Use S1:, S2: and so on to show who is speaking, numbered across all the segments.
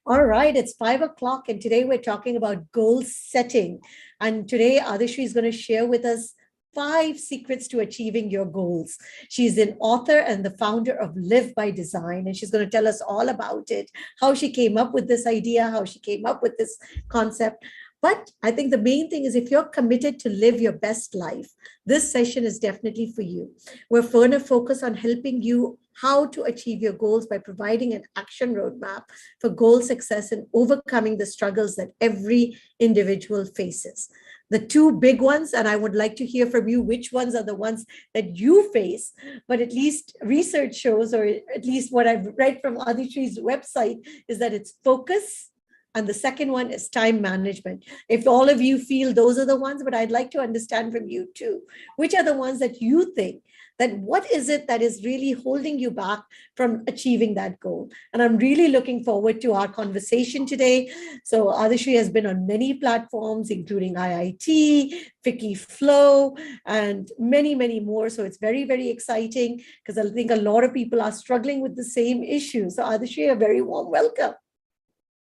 S1: All right, it's 5 o'clock, and today we're talking about goal setting. And today, Adishri is going to share with us 5 secrets to achieving your goals. She's an author and the founder of Live by Design, and she's going to tell us all about it, how she came up with this idea, how she came up with this concept. But I think the main thing is if you're committed to live your best life, this session is definitely for you. We're further focused on helping you how to achieve your goals by providing an action roadmap for goal success and overcoming the struggles that every individual faces. The two big ones, and I would like to hear from you which ones are the ones that you face, but at least research shows, or at least what I've read from Adishri's website, is that it's focus. And the second one is time management. If all of you feel those are the ones, but I'd like to understand from you too, which are the ones that you think that what is it that is really holding you back from achieving that goal? And I'm really looking forward to our conversation today. So Adishri has been on many platforms, including IIT, Ficci Flo, and many, many more. So it's very, very exciting because I think a lot of people are struggling with the same issue. So Adishri, a very warm welcome.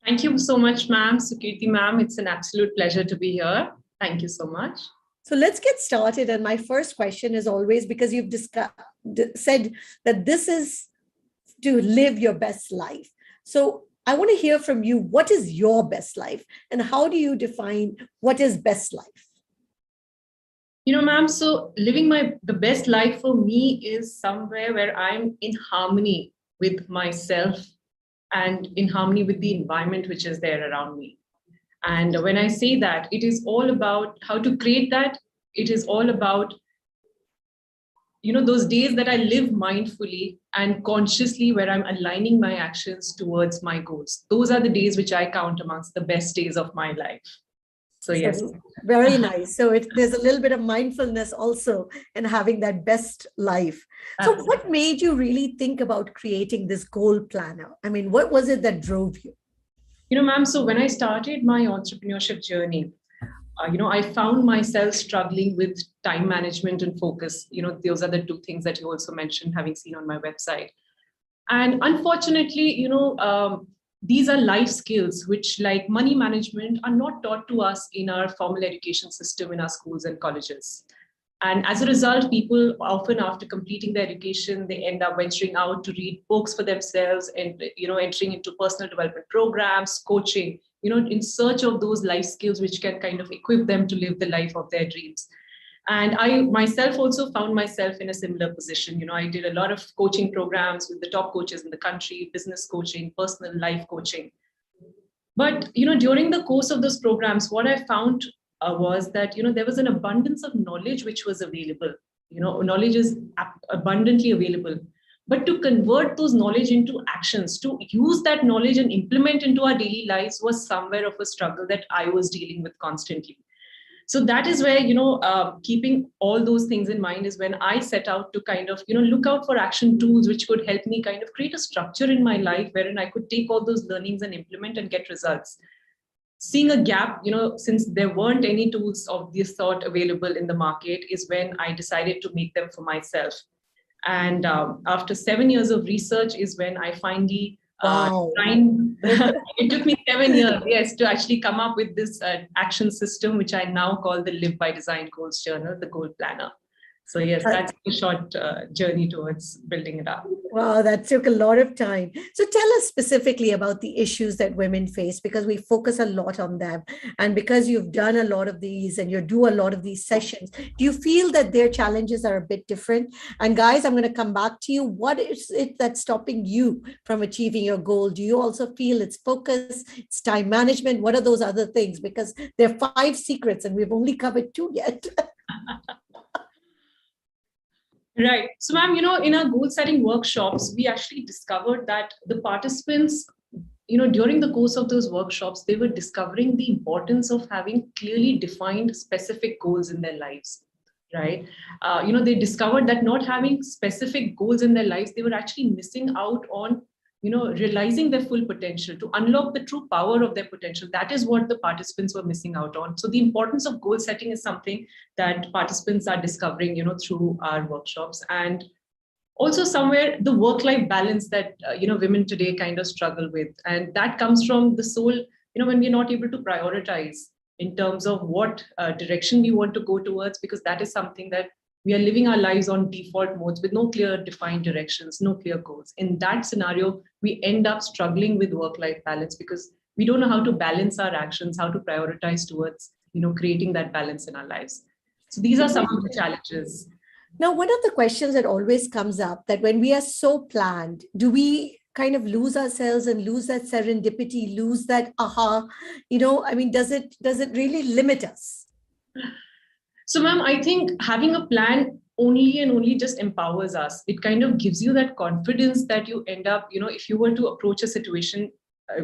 S2: Thank you so much, ma'am. Sukirti, ma'am, it's an absolute pleasure to be here. Thank you so much.
S1: So let's get started. And my first question is always, because you've said that this is to live your best life. So I want to hear from you, what is your best life and how do you define what is best life?
S2: Ma'am, so living the best life for me is somewhere where I'm in harmony with myself and in harmony with the environment which is there around me. And when I say that, it is all about how to create that. It is all about, those days that I live mindfully and consciously, where I'm aligning my actions towards my goals. Those are the days which I count amongst the best days of my life. So yes.
S1: Very nice. So there's a little bit of mindfulness also in having that best life. So what made you really think about creating this goal planner? I mean, what was it that drove you?
S2: Ma'am, so when I started my entrepreneurship journey, I found myself struggling with time management and focus. Those are the two things that you also mentioned, having seen on my website. And unfortunately, these are life skills which, like money management, are not taught to us in our formal education system in our schools and colleges. And as a result, people often, after completing their education, they end up venturing out to read books for themselves and, entering into personal development programs, coaching, in search of those life skills which can kind of equip them to live the life of their dreams. And I myself also found myself in a similar position. I did a lot of coaching programs with the top coaches in the country, business coaching, personal life coaching. But, during the course of those programs, what I found was that, there was an abundance of knowledge which was available. Knowledge is abundantly available. But to convert those knowledge into actions, to use that knowledge and implement into our daily lives was somewhere of a struggle that I was dealing with constantly. So that is where, keeping all those things in mind is when I set out to kind of, look out for action tools which could help me kind of create a structure in my life wherein I could take all those learnings and implement and get results. Seeing a gap, since there weren't any tools of this sort available in the market, is when I decided to make them for myself. And after 7 years of research is when I finally it took me 7 years, yes, to actually come up with this action system, which I now call the Live by Design Goals Journal, the Goal Planner. So yes, that's a short journey towards building it up.
S1: Wow, that took a lot of time. So tell us specifically about the issues that women face, because we focus a lot on them. And because you've done a lot of these and you do a lot of these sessions, do you feel that their challenges are a bit different? And guys, I'm going to come back to you. What is it that's stopping you from achieving your goal? Do you also feel it's focus, it's time management? What are those other things? Because there are 5 secrets and we've only covered 2 yet.
S2: Right. So, ma'am, in our goal setting workshops, we actually discovered that the participants, during the course of those workshops, they were discovering the importance of having clearly defined specific goals in their lives. Right. They discovered that not having specific goals in their lives, they were actually missing out on, realizing their full potential, to unlock the true power of their potential. That is what the participants were missing out on. So the importance of goal setting is something that participants are discovering, through our workshops. And Also somewhere the work-life balance that women today kind of struggle with, and that comes from the soul, when we're not able to prioritize in terms of what direction we want to go towards, because that is something that we are living our lives on default modes with no clear defined directions, no clear goals. In that scenario, we end up struggling with work-life balance because we don't know how to balance our actions, how to prioritize towards creating that balance in our lives. So these are some of the challenges.
S1: Now, one of the questions that always comes up, that when we are so planned, do we kind of lose ourselves and lose that serendipity, lose that aha? Does it really limit us?
S2: So, ma'am, I think having a plan only and only just empowers us. It kind of gives you that confidence that you end up, if you were to approach a situation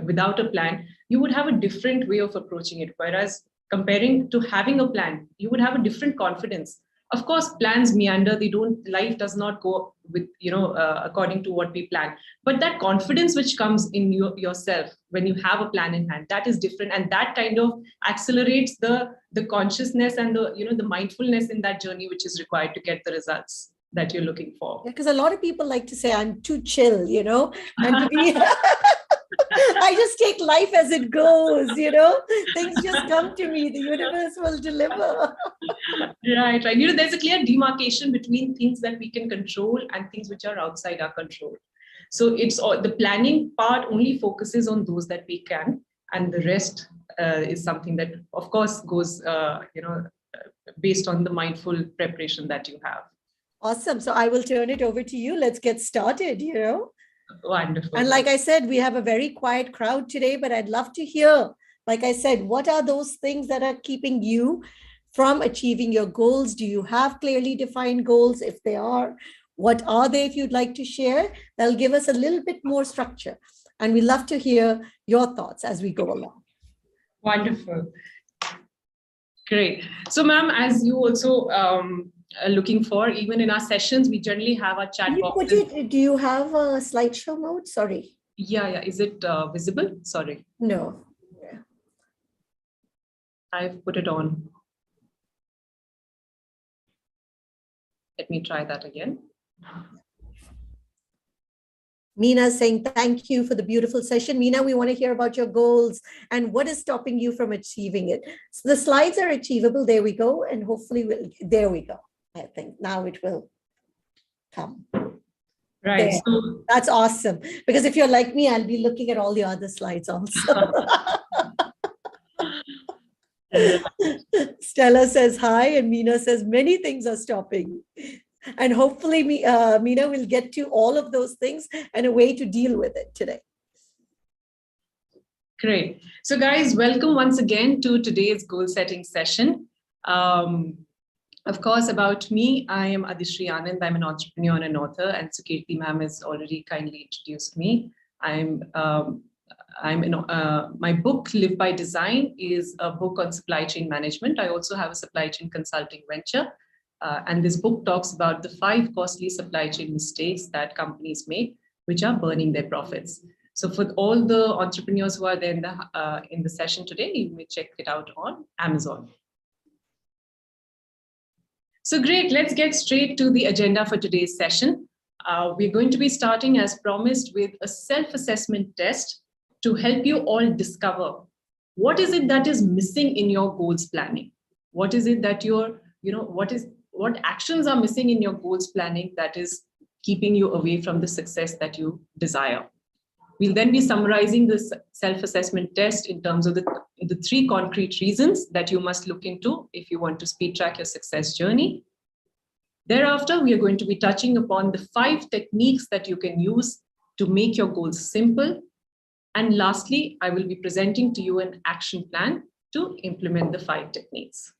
S2: without a plan, you would have a different way of approaching it. Whereas comparing to having a plan, you would have a different confidence. Of course, plans meander. Life does not go with, according to what we plan. But that confidence which comes in yourself when you have a plan in hand, that is different. And that kind of accelerates the consciousness and the mindfulness in that journey, which is required to get the results that you're looking for.
S1: Yeah, because a lot of people like to say, I'm too chill, and to be... I just take life as it goes, things just come to me, the universe will deliver.
S2: Right. There's a clear demarcation between things that we can control and things which are outside our control. So it's the planning part only focuses on those that we can, and the rest is something that, of course, goes, based on the mindful preparation that you have.
S1: Awesome. So I will turn it over to you. Let's get started,
S2: Wonderful.
S1: And like I said, we have a very quiet crowd today, but I'd love to hear, like I said, what are those things that are keeping you from achieving your goals? Do you have clearly defined goals? If they are, what are they? If you'd like to share, that'll give us a little bit more structure. And we love to hear your thoughts as we go along.
S2: Wonderful. Great. So, ma'am, as you also looking for, even in our sessions, we generally have our chat boxes.
S1: Do you have a slideshow mode? Sorry.
S2: Yeah. Is it visible? Sorry.
S1: No.
S2: Yeah. I've put it on. Let me try that again.
S1: Meena saying, thank you for the beautiful session. Meena, we want to hear about your goals and what is stopping you from achieving it. So the slides are achievable. There we go. And hopefully, there we go. I think now it will come.
S2: Right.
S1: There.
S2: So
S1: that's awesome. Because if you're like me, I'll be looking at all the other slides also. Stella says hi, and Meena says many things are stopping. And hopefully, Meena will get to all of those things and a way to deal with it today.
S2: Great. So guys, welcome once again to today's goal setting session. Of course, about me, I am Adishri Anand. I'm an entrepreneur and an author, and Sukirti ma'am has already kindly introduced me. My book, Live by Design, is a book on supply chain management. I also have a supply chain consulting venture. And this book talks about the 5 costly supply chain mistakes that companies make, which are burning their profits. So for all the entrepreneurs who are there in the session today, you may check it out on Amazon. So great, let's get straight to the agenda for today's session. We're going to be starting, as promised, with a self-assessment test to help you all discover what is it that is missing in your goals planning. What is it that what actions are missing in your goals planning that is keeping you away from the success that you desire. We'll then be summarizing this self-assessment test in terms of the 3 concrete reasons that you must look into if you want to speed track your success journey. Thereafter, we are going to be touching upon the 5 techniques that you can use to make your goals simple. And lastly, I will be presenting to you an action plan to implement the 5 techniques.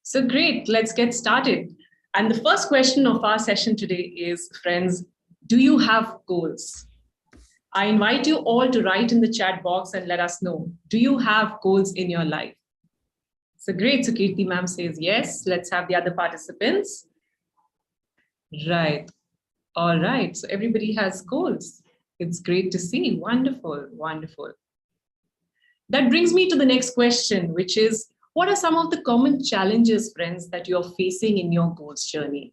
S2: So great, let's get started. And the first question of our session today is, friends, do you have goals? I invite you all to write in the chat box and let us know, do you have goals in your life? So great, Sukirti ma'am says yes. Let's have the other participants. Right. All right, so everybody has goals. It's great to see. Wonderful, wonderful. That brings me to the next question, which is, what are some of the common challenges, friends, that you're facing in your goals journey?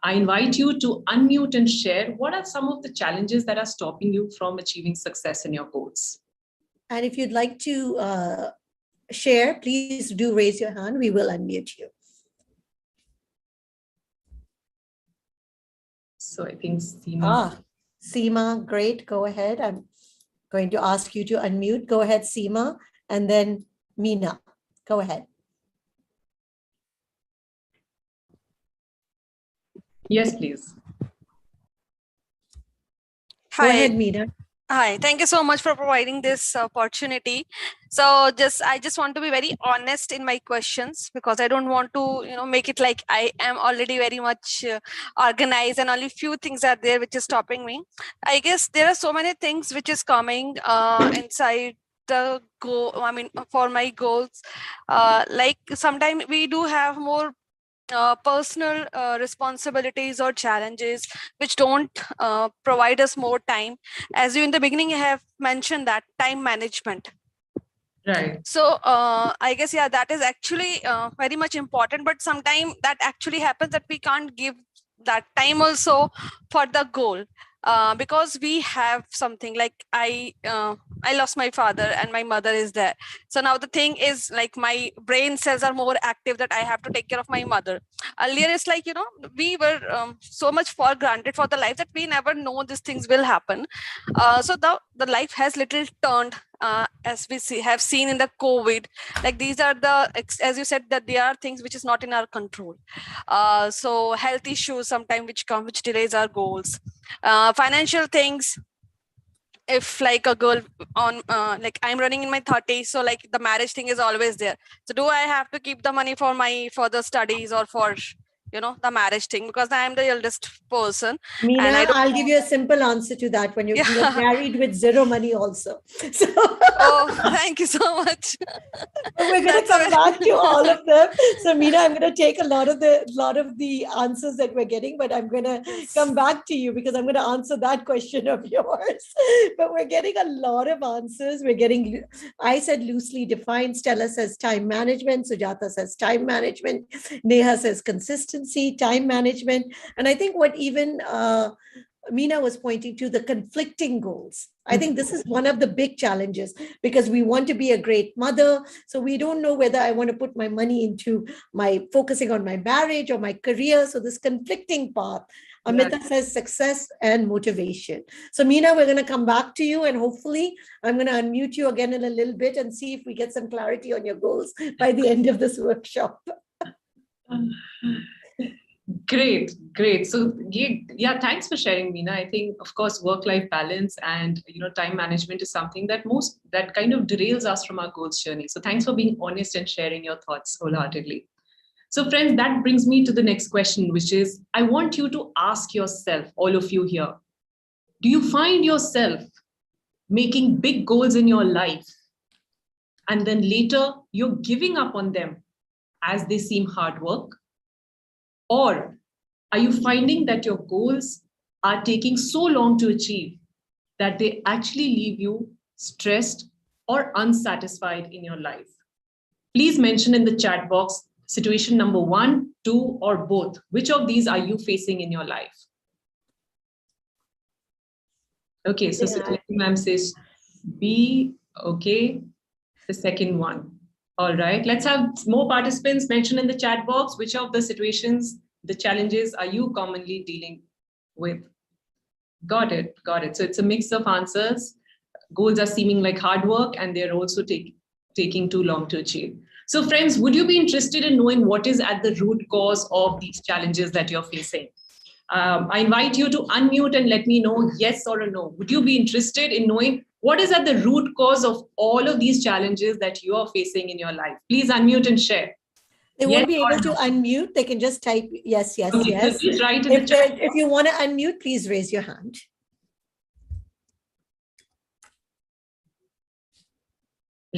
S2: I invite you to unmute and share what are some of the challenges that are stopping you from achieving success in your goals.
S1: And if you'd like to share, please do raise your hand. We will unmute you.
S2: So I think Seema.
S1: Seema, great. Go ahead. I'm going to ask you to unmute. Go ahead, Seema, and then Meena. Go ahead.
S2: Yes, please.
S1: Go ahead, Meena.
S3: Hi, thank you so much for providing this opportunity. So I just want to be very honest in my questions, because I don't want to, make it like I am already very much organized and only few things are there which is stopping me. I guess there are so many things which is coming inside the goal. I mean, for my goals, like sometimes we do have more personal responsibilities or challenges which don't provide us more time. As you in the beginning have mentioned, that time management.
S2: Right.
S3: So I guess, yeah, that is actually very much important, but sometimes that actually happens that we can't give that time also for the goal, because we have something like I lost my father and my mother is there. So now the thing is, like, my brain cells are more active that I have to take care of my mother. Earlier it's like, we were so much for granted for the life that we never know these things will happen. So the life has little turned, as we have seen in the COVID. Like, these are as you said, that there are things which is not in our control. So health issues sometimes which delays our goals. Financial things, if like a girl on like I'm running in my 30s, so like the marriage thing is always there. So do I have to keep the money for my further studies or for the marriage thing, because I am the eldest person?
S1: Meena,
S3: and
S1: I'll give you a simple answer to that. When you get married with zero money also. So
S3: oh, thank you so much.
S1: we're going to come back to all of them. So Meena, I'm going to take a lot of the answers that we're getting, but I'm going to come back to you because I'm going to answer that question of yours. But we're getting a lot of answers. I said loosely defined. Stella says time management. Sujata says time management. Neha says consistency, time management. And I think what even Meena was pointing to, the conflicting goals. I think this is one of the big challenges, because we want to be a great mother. So we don't know whether I want to put my money into focusing on my marriage or my career. So this conflicting path. Amita says success and motivation. So Meena, we're going to come back to you, and hopefully I'm going to unmute you again in a little bit and see if we get some clarity on your goals by the end of this workshop.
S2: Great. So yeah, thanks for sharing, Meena. I think, of course, work-life balance and time management is something that kind of derails us from our goals journey. So thanks for being honest and sharing your thoughts wholeheartedly. So friends, that brings me to the next question, which is, I want you to ask yourself, all of you here, do you find yourself making big goals in your life and then later you're giving up on them as they seem hard work? Or are you finding that your goals are taking so long to achieve that they actually leave you stressed or unsatisfied in your life? Please mention in the chat box situation number 1, 2, or both. Which of these are you facing in your life? Okay, so Satya ma'am says B. Okay, the second one. All right, let's have more participants mention in the chat box which of the situations, the challenges are you commonly dealing with. Got it. So it's a mix of answers. Goals are seeming like hard work and they're also taking too long to achieve. So friends, would you be interested in knowing what is at the root cause of these challenges that you're facing? I invite you to unmute and let me know yes or a no. Would you be interested in knowing what is at the root cause of all of these challenges that you are facing in your life? Please unmute and share.
S1: They won't be able to unmute. They can just type yes, yes,
S2: okay,
S1: yes.
S2: So please write in the chat.
S1: If you want to unmute, please raise your hand.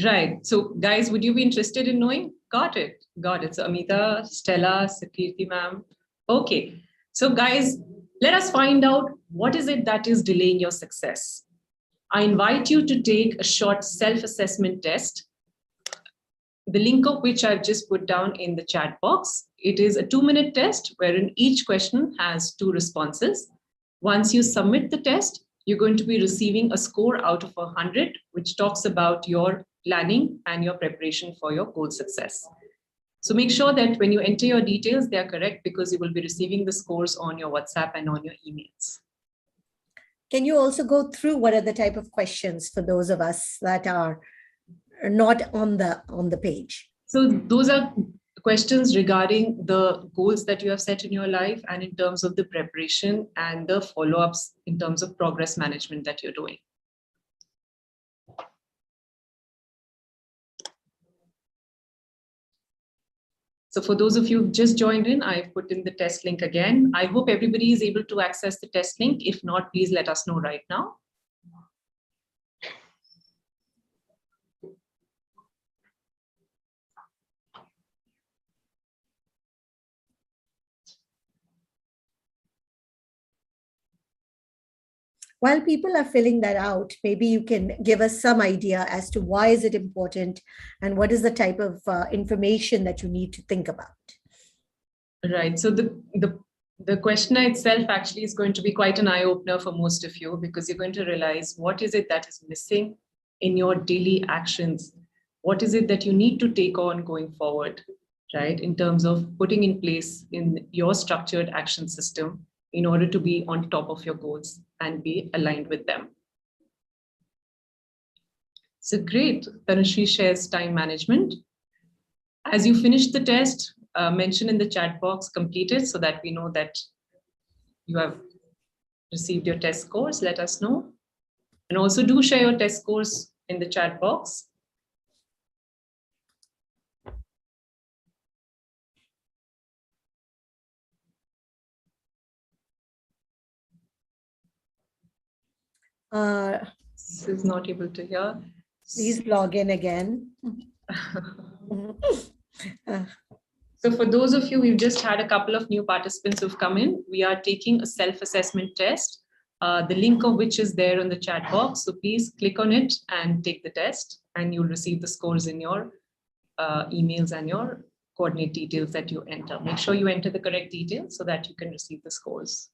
S2: Right. So guys, would you be interested in knowing? Got it. So Amita, Stella, Sakirti ma'am. Okay. So guys, let us find out what is it that is delaying your success. I invite you to take a short self-assessment test. the link of which I've just put down in the chat box. It is a 2-minute test wherein each question has 2 responses. Once you submit the test, you're going to be receiving a score out of 100, which talks about your planning and your preparation for your goal success. So make sure that when you enter your details, they are correct, because you will be receiving the scores on your WhatsApp and on your emails.
S1: Can you also go through what are the type of questions for those of us that are not on the page?
S2: So those are questions regarding the goals that you have set in your life, and in terms of the preparation and the follow-ups in terms of progress management that you're doing. So for those of you who've just joined in, I've put in the test link again. I hope everybody is able to access the test link. If not, please let us know right now.
S1: While people are filling that out, maybe you can give us some idea as to why is it important and what is the type of information that you need to think about.
S2: Right. So the questionnaire itself actually is going to be quite an eye-opener for most of you, because you're going to realize what is it that is missing in your daily actions. What is it that you need to take on going forward, right? In terms of putting in place in your structured action system in order to be on top of your goals and be aligned with them. So great. Tanushree shares time management. As you finish the test, mention in the chat box completed, so that we know that you have received your test scores. Let us know. And also do share your test scores in the chat box. This is not able to hear.
S1: Please log in again.
S2: So for those of you, we've just had a couple of new participants who've come in. We are taking a self-assessment test, the link of which is there on the chat box. So please click on it and take the test, and you'll receive the scores in your emails and your coordinate details that you enter. Make sure you enter the correct details so that you can receive the scores.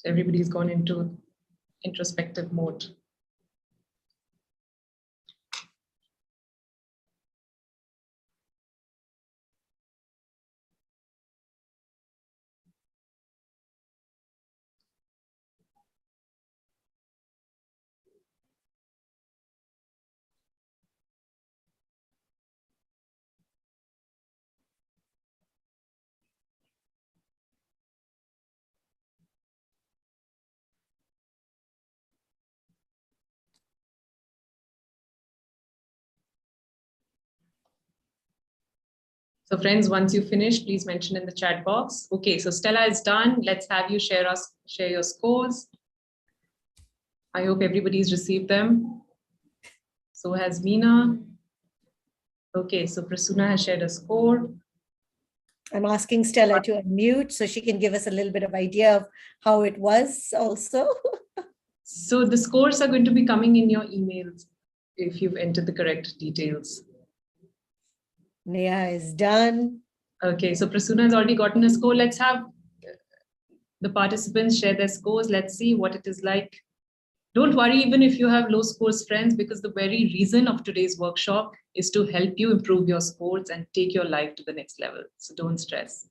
S2: So everybody's gone into introspective mode. So friends, once you finish, please mention in the chat box. Okay, so Stella is done. Let's have you share your scores. I hope everybody's received them. So has Meena. Okay, so Prasuna has shared a score.
S1: I'm asking Stella to unmute so she can give us a little bit of idea of how it was also.
S2: So the scores are going to be coming in your emails if you've entered the correct details.
S1: Neha is done.
S2: Okay, so Prasuna has already gotten a score. Let's have the participants share their scores. Let's see what it is like. Don't worry even if you have low scores, friends, because the very reason of today's workshop is to help you improve your scores and take your life to the next level. So don't stress.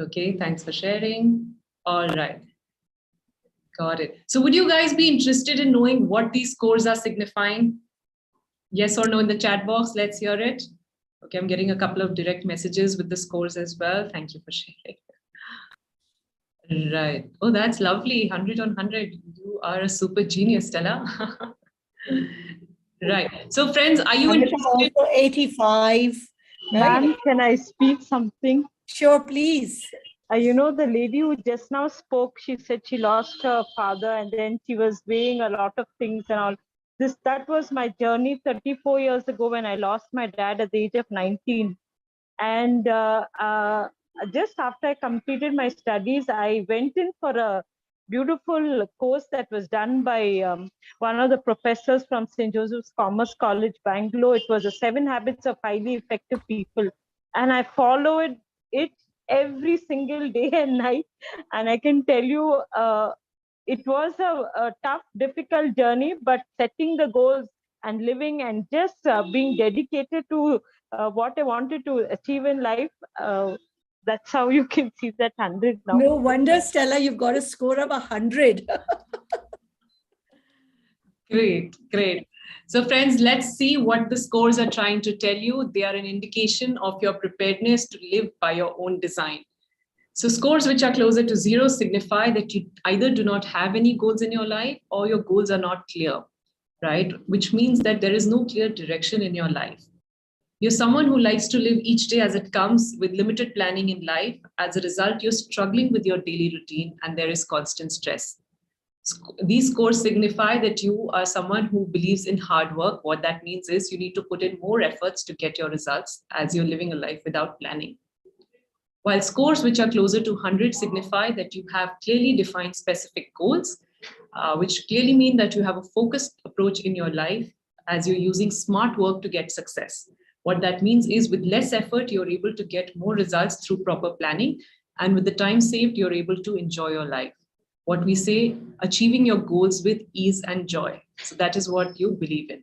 S2: Okay, thanks for sharing. All right. Got it. So would you guys be interested in knowing what these scores are signifying? Yes or no in the chat box? Let's hear it. Okay, I'm getting a couple of direct messages with the scores as well. Thank you for sharing. Right. Oh, that's lovely. 100 on 100. You are a super genius, Stella. Right. So friends, are you interested?
S1: Also 85.
S4: Ma'am,
S1: Right?
S4: can I speak something?
S1: Sure, please.
S4: You know, the lady who just now spoke, she said she lost her father and then she was weighing a lot of things and all. That was my journey 34 years ago when I lost my dad at the age of 19. And just after I completed my studies, I went in for a beautiful course that was done by one of the professors from St. Joseph's Commerce College, Bangalore. It was the 7 Habits of Highly Effective People. And I followed it every single day and night. And I can tell you, it was a tough, difficult journey, but setting the goals and living and just being dedicated to what I wanted to achieve in life, that's how you can see that 100 now.
S1: No wonder, Stella, you've got a score of 100.
S2: Great, great. So friends, let's see what the scores are trying to tell you. They are an indication of your preparedness to live by your own design. So scores which are closer to 0 signify that you either do not have any goals in your life or your goals are not clear, right? Which means that there is no clear direction in your life. You're someone who likes to live each day as it comes with limited planning in life. As a result, you're struggling with your daily routine and there is constant stress. These scores signify that you are someone who believes in hard work. What that means is you need to put in more efforts to get your results as you're living a life without planning. While scores which are closer to 100 signify that you have clearly defined specific goals, which clearly mean that you have a focused approach in your life as you're using smart work to get success. What that means is with less effort, you're able to get more results through proper planning. And with the time saved, you're able to enjoy your life. What we say, achieving your goals with ease and joy. So that is what you believe in.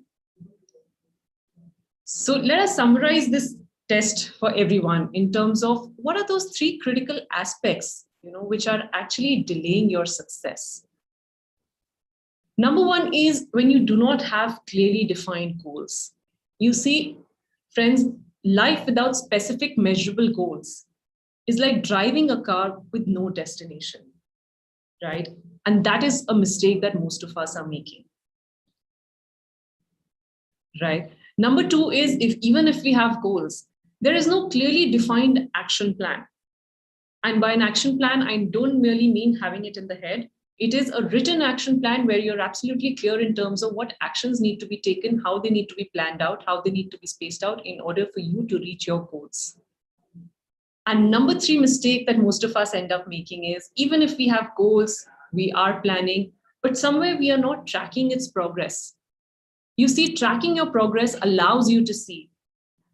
S2: So let us summarize this test for everyone in terms of what are those 3 critical aspects, which are actually delaying your success. Number 1 is when you do not have clearly defined goals. You see, friends, life without specific measurable goals is like driving a car with no destination, right? And that is a mistake that most of us are making, right? Number 2 is even if we have goals, there is no clearly defined action plan. And by an action plan, I don't merely mean having it in the head. It is a written action plan where you're absolutely clear in terms of what actions need to be taken, how they need to be planned out, how they need to be spaced out in order for you to reach your goals. And number 3 mistake that most of us end up making is even if we have goals, we are planning, but somewhere we are not tracking its progress. You see, tracking your progress allows you to see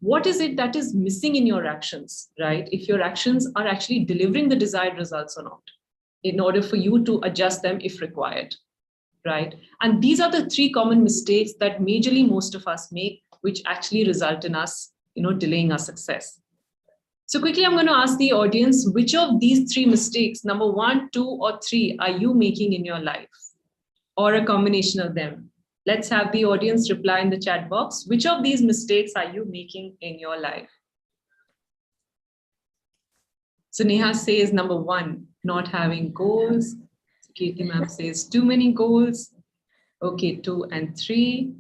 S2: what is it that is missing in your actions, right? If your actions are actually delivering the desired results or not, in order for you to adjust them if required, right? And these are the 3 common mistakes that majorly most of us make, which actually result in us, delaying our success. So quickly, I'm going to ask the audience, which of these 3 mistakes, number 1, 2, or 3, are you making in your life? Or a combination of them? Let's have the audience reply in the chat box. Which of these mistakes are you making in your life? So Neha says number 1, not having goals. Kirti ma'am says too many goals. Okay, 2 and 3.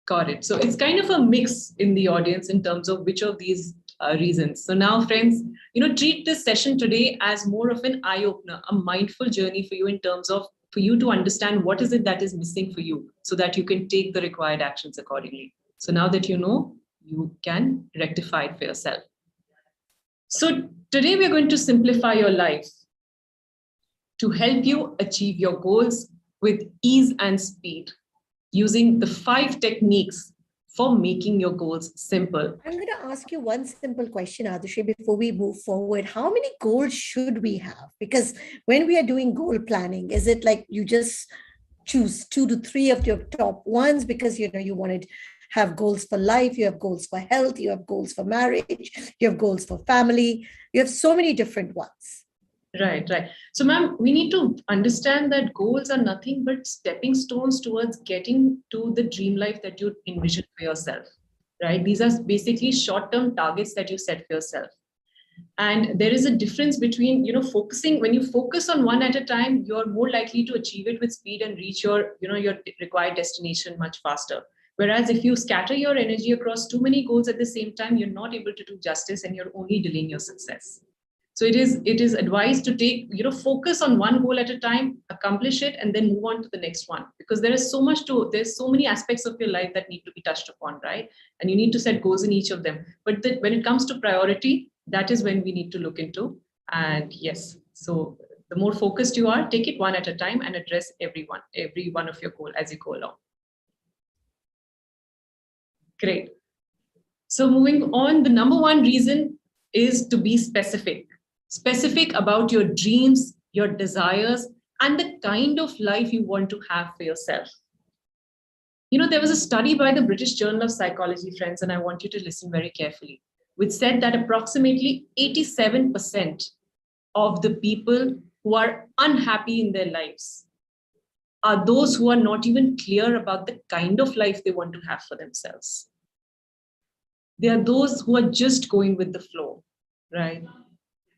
S2: Got it. So it's kind of a mix in the audience in terms of which of these reasons. So now, friends, treat this session today as more of an eye-opener, a mindful journey for you in terms of for you to understand what is it that is missing for you so that you can take the required actions accordingly. So now that you know, you can rectify it for yourself. So today we're going to simplify your life to help you achieve your goals with ease and speed using the 5 techniques for making your goals simple.
S1: I'm going to ask you one simple question, Adarshi, before we move forward. How many goals should we have? Because when we are doing goal planning, is it like you just choose 2 to 3 of your top ones because you want to have goals for life, you have goals for health, you have goals for marriage, you have goals for family, you have so many different ones.
S2: Right. So, ma'am, we need to understand that goals are nothing but stepping stones towards getting to the dream life that you envision for yourself, right? These are basically short-term targets that you set for yourself. And there is a difference between, focusing. When you focus on one at a time, you're more likely to achieve it with speed and reach your required destination much faster. Whereas if you scatter your energy across too many goals at the same time, you're not able to do justice and you're only delaying your success. So it is advised to take, focus on one goal at a time, accomplish it, and then move on to the next one. Because there's so many aspects of your life that need to be touched upon, right? And you need to set goals in each of them. But when it comes to priority, that is when we need to look into. And yes, so The more focused you are, take it one at a time and address every one of your goals as you go along. Great. So moving on, the number one reason is to be specific. Specific about your dreams, your desires, and the kind of life you want to have for yourself. You know, there was a study by the British Journal of Psychology, friends, and I want you to listen very carefully, which said that approximately 87% of the people who are unhappy in their lives are those who are not even clear about the kind of life they want to have for themselves. They are those who are just going with the flow, right?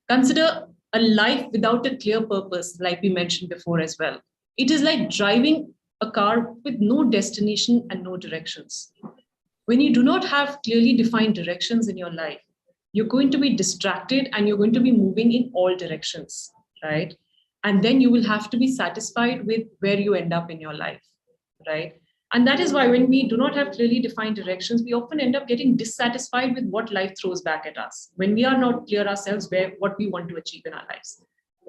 S2: Consider a life without a clear purpose, like we mentioned before as well. It is like driving a car with no destination and no directions. When you do not have clearly defined directions in your life, you're going to be distracted and you're going to be moving in all directions, right? And then you will have to be satisfied with where you end up in your life, right? And that is why when we do not have clearly defined directions, we often end up getting dissatisfied with what life throws back at us when we are not clear ourselves what we want to achieve in our lives,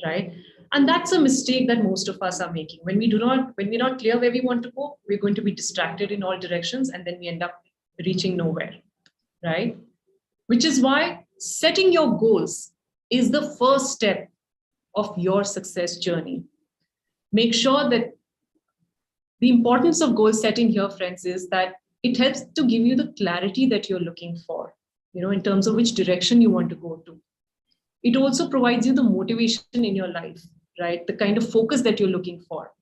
S2: right? And that's a mistake that most of us are making. When we're not clear where we want to go, we're going to be distracted in all directions and then we end up reaching nowhere, right? Which is why setting your goals is the first step of your success journey. Make sure that the importance of goal setting here, friends, is that it helps to give you the clarity that you're looking for, in terms of which direction you want to go to. It also provides you the motivation in your life, right? The kind of focus that you're looking for.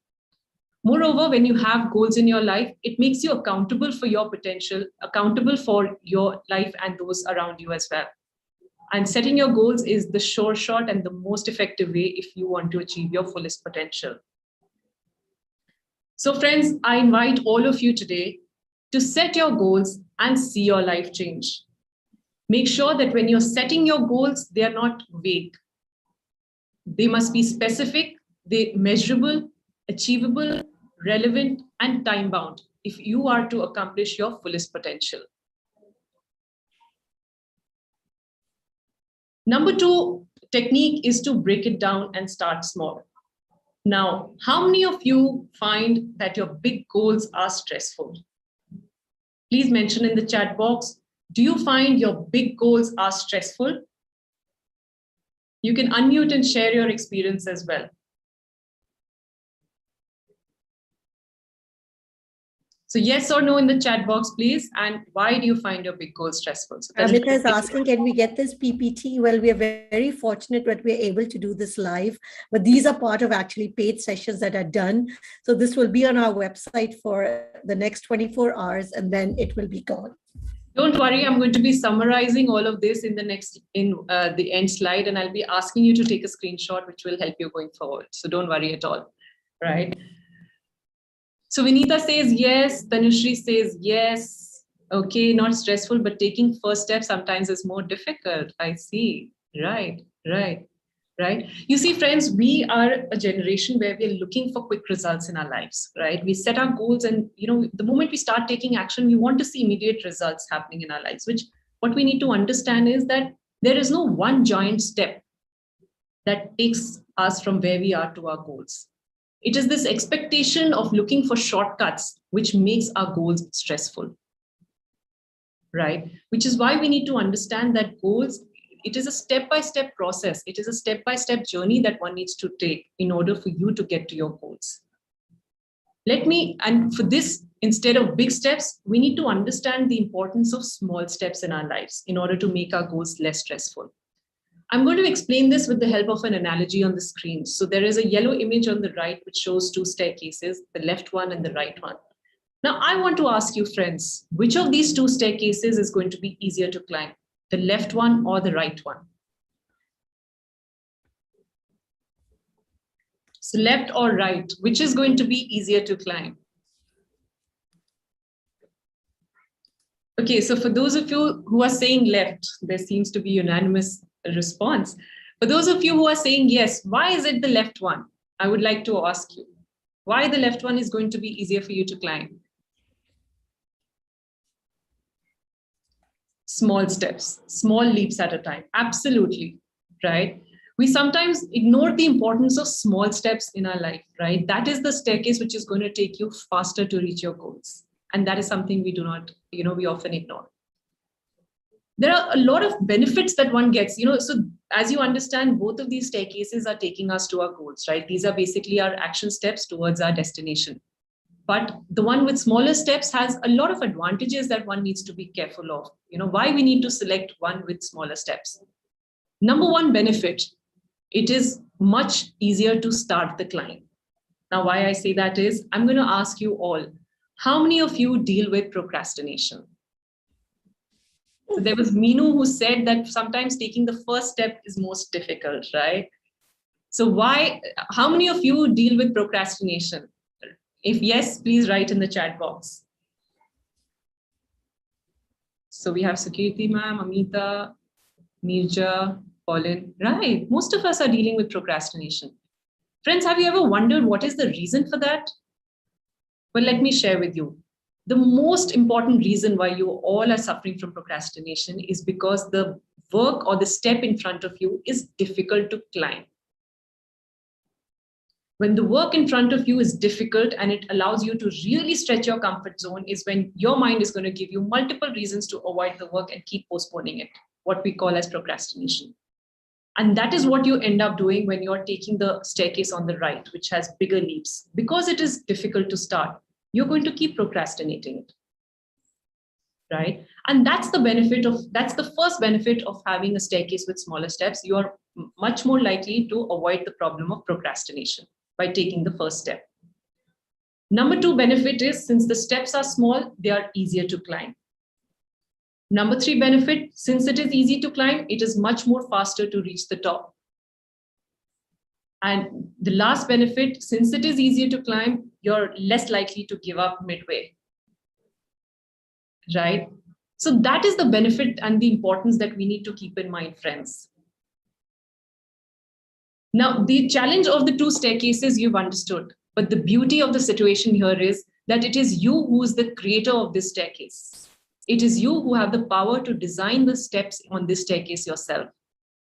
S2: Moreover, when you have goals in your life, it makes you accountable for your potential, accountable for your life and those around you as well. And setting your goals is the sure shot and the most effective way if you want to achieve your fullest potential. So friends, I invite all of you today to set your goals and see your life change. Make sure that when you're setting your goals, they are not vague. They must be specific, they're measurable, achievable, relevant, and time-bound if you are to accomplish your fullest potential. Number 2 technique is to break it down and start small. Now, how many of you find that your big goals are stressful? Please mention in the chat box, do you find your big goals are stressful? You can unmute and share your experience as well. So yes or no in the chat box, please. And why do you find your big goals stressful? So
S1: Amita is asking, can we get this PPT? Well, we are very fortunate that we're able to do this live, but these are part of actually paid sessions that are done. So this will be on our website for the next 24 hours, and then it will be gone.
S2: Don't worry, I'm going to be summarizing all of this in the end slide, and I'll be asking you to take a screenshot, which will help you going forward. So don't worry at all, right? So Vinita says yes, Tanushree says yes. Okay, not stressful, but taking first step sometimes is more difficult. I see, right. You see, friends, we are a generation where we're looking for quick results in our lives, right? We set our goals and, the moment we start taking action, we want to see immediate results happening in our lives, which what we need to understand is that there is no one giant step that takes us from where we are to our goals. It is this expectation of looking for shortcuts, which makes our goals stressful, right? Which is why we need to understand that goals, it is a step-by-step process. It is a step-by-step journey that one needs to take in order for you to get to your goals. And for this, instead of big steps, we need to understand the importance of small steps in our lives in order to make our goals less stressful. I'm going to explain this with the help of an analogy on the screen. So there is a yellow image on the right, which shows 2 staircases, the left one and the right one. Now, I want to ask you, friends, which of these 2 staircases is going to be easier to climb, the left one or the right one? So left or right, which is going to be easier to climb? Okay, so for those of you who are saying left, there seems to be unanimous response. For those of you who are saying yes, why is it the left one? I would like to ask you, why the left one is going to be easier for you to climb? Small steps, small leaps at a time. Absolutely, right? We sometimes ignore the importance of small steps in our life, right? That is the staircase which is going to take you faster to reach your goals. And that is something we do not, we often ignore. There are a lot of benefits that one gets, so as you understand, both of these staircases are taking us to our goals, right? These are basically our action steps towards our destination. But the one with smaller steps has a lot of advantages that one needs to be careful of. Why we need to select one with smaller steps. Number one benefit, it is much easier to start the climb. Now, why I say that is, I'm going to ask you all, how many of you deal with procrastination? So there was Meenu who said that sometimes taking the first step is most difficult, right? So how many of you deal with procrastination? If yes, please write in the chat box. So we have Sukirti ma'am, Amita, Nirja, Pauline. Right, most of us are dealing with procrastination. Friends, have you ever wondered what is the reason for that? Well, let me share with you. The most important reason why you all are suffering from procrastination is because the work or the step in front of you is difficult to climb. When the work in front of you is difficult and it allows you to really stretch your comfort zone is when your mind is going to give you multiple reasons to avoid the work and keep postponing it, what we call as procrastination. And that is what you end up doing when you're taking the staircase on the right, which has bigger leaps. Because it is difficult to start, you're going to keep procrastinating it, right? And that's the first benefit of having a staircase with smaller steps. You are much more likely to avoid the problem of procrastination by taking the first step. Number two benefit is, since the steps are small, they are easier to climb. Number three benefit, since it is easy to climb, it is much more faster to reach the top. And the last benefit, since it is easier to climb, you're less likely to give up midway, right? So that is the benefit and the importance that we need to keep in mind, friends. Now, the challenge of the two staircases you've understood, but the beauty of the situation here is that it is you who is the creator of this staircase. It is you who have the power to design the steps on this staircase yourself.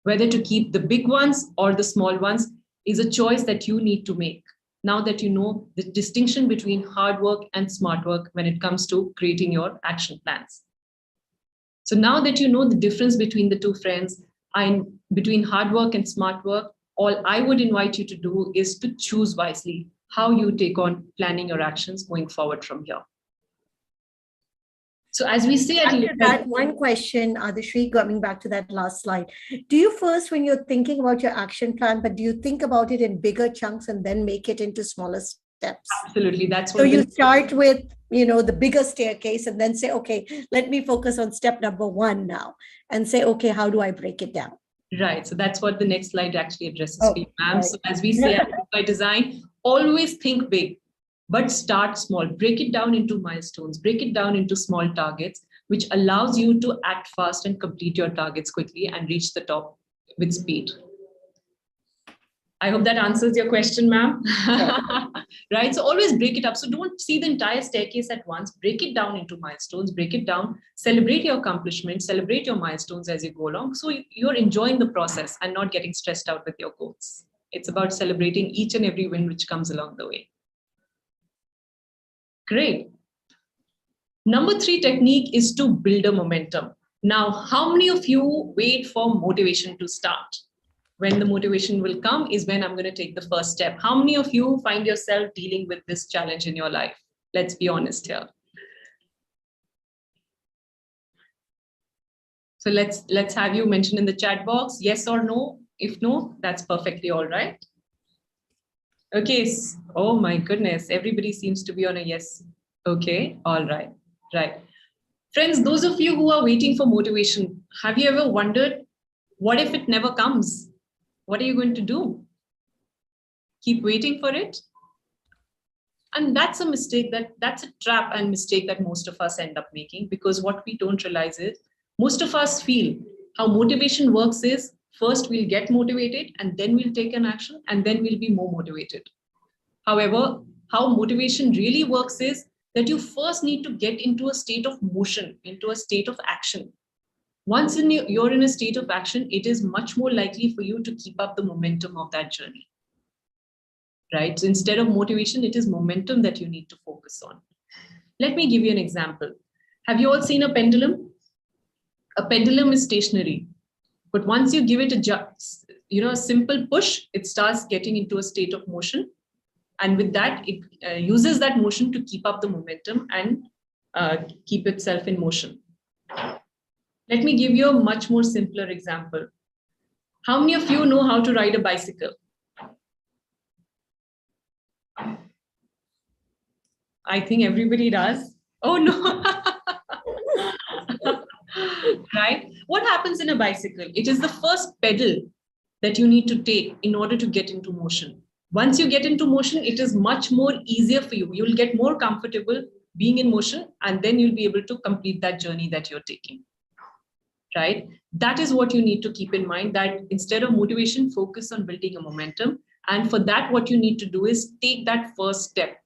S2: Whether to keep the big ones or the small ones is a choice that you need to make. Now that you know the distinction between hard work and smart work when it comes to creating your action plans. So now that you know the difference between the two, friends, between hard work and smart work, all I would invite you to do is to choose wisely how you take on planning your actions going forward from here. So as we say,
S1: that one question, Adishri, coming back to that last slide, do you first, when you're thinking about your action plan, but do you think about it in bigger chunks and then make it into smaller steps?
S2: Absolutely. That's what
S1: so you start with, the bigger staircase and then say, okay, let me focus on step number one now and say, okay, how do I break it down?
S2: Right. So that's what the next slide actually addresses for you, ma'am.
S1: Right.
S2: So as we say by design, always think big, but start small. Break it down into milestones, break it down into small targets, which allows you to act fast and complete your targets quickly and reach the top with speed. I hope that answers your question, ma'am. Right. So always break it up. So don't see the entire staircase at once. Break it down into milestones, break it down, celebrate your accomplishments, celebrate your milestones as you go along. So you're enjoying the process and not getting stressed out with your goals. It's about celebrating each and every win which comes along the way. Great. Number three technique is to build a momentum. Now, how many of you wait for motivation to start? When the motivation will come is when I'm going to take the first step. How many of you find yourself dealing with this challenge in your life? Let's be honest here. So let's have you mention in the chat box, yes or no. If no, that's perfectly all right. Okay. Oh my goodness. Everybody seems to be on a yes. Okay. All right. Right. Friends, those of you who are waiting for motivation, have you ever wondered, what if it never comes? What are you going to do? Keep waiting for it? And that's a mistake, that's a trap and mistake that most of us end up making, because what we don't realize is most of us feel how motivation works is first we'll get motivated and then we'll take an action and then we'll be more motivated. However, how motivation really works is that you first need to get into a state of motion, into a state of action. Once you're in a state of action, it is much more likely for you to keep up the momentum of that journey, right? So instead of motivation, it is momentum that you need to focus on. Let me give you an example. Have you all seen a pendulum? A pendulum is stationary, but once you give it a simple push, it starts getting into a state of motion. And with that, it uses that motion to keep up the momentum and keep itself in motion. Let me give you a much more simpler example. How many of you know how to ride a bicycle? I think everybody does. Oh no. Right? What happens in a bicycle? It is the first pedal that you need to take in order to get into motion. Once you get into motion, it is much more easier for you. You'll get more comfortable being in motion, and then you'll be able to complete that journey that you're taking. Right? That is what you need to keep in mind, that instead of motivation, focus on building a momentum. And for that, what you need to do is take that first step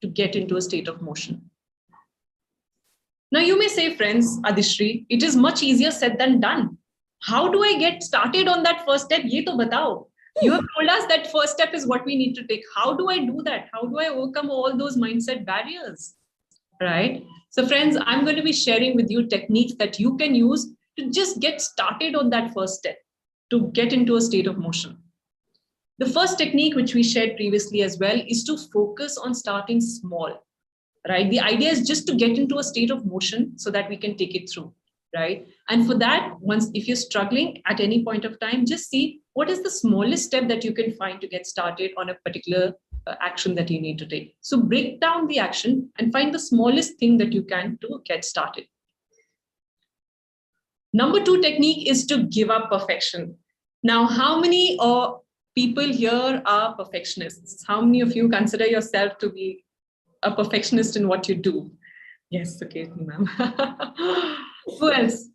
S2: to get into a state of motion. Now you may say, friends, Adishri, it is much easier said than done. How do I get started on that first step? Ye to batao. You have told us that first step is what we need to take. How do I do that? How do I overcome all those mindset barriers? Right? So friends, I'm going to be sharing with you techniques that you can use to just get started on that first step, to get into a state of motion. The first technique, which we shared previously as well, is to focus on starting small, right? The idea is just to get into a state of motion so that we can take it through, right? And for that, if you're struggling at any point of time, just see what is the smallest step that you can find to get started on a particular action that you need to take. So break down the action and find the smallest thing that you can to get started. Number 2 technique is to give up perfection. Now, how many people here are perfectionists? How many of you consider yourself to be a perfectionist in what you do? Yes, okay, ma'am. Who else?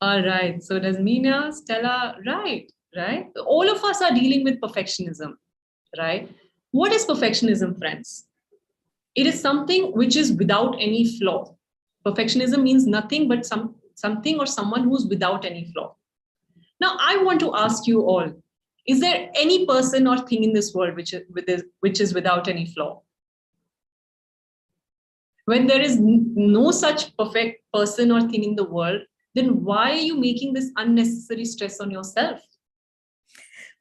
S2: All right, so does Meena, Stella, right? All of us are dealing with perfectionism, right? What is perfectionism, friends? It is something which is without any flaw. Perfectionism means nothing but something or someone who's without any flaw. Now, I want to ask you all, is there any person or thing in this world which is without any flaw? When there is no such perfect person or thing in the world, then why are you making this unnecessary stress on yourself?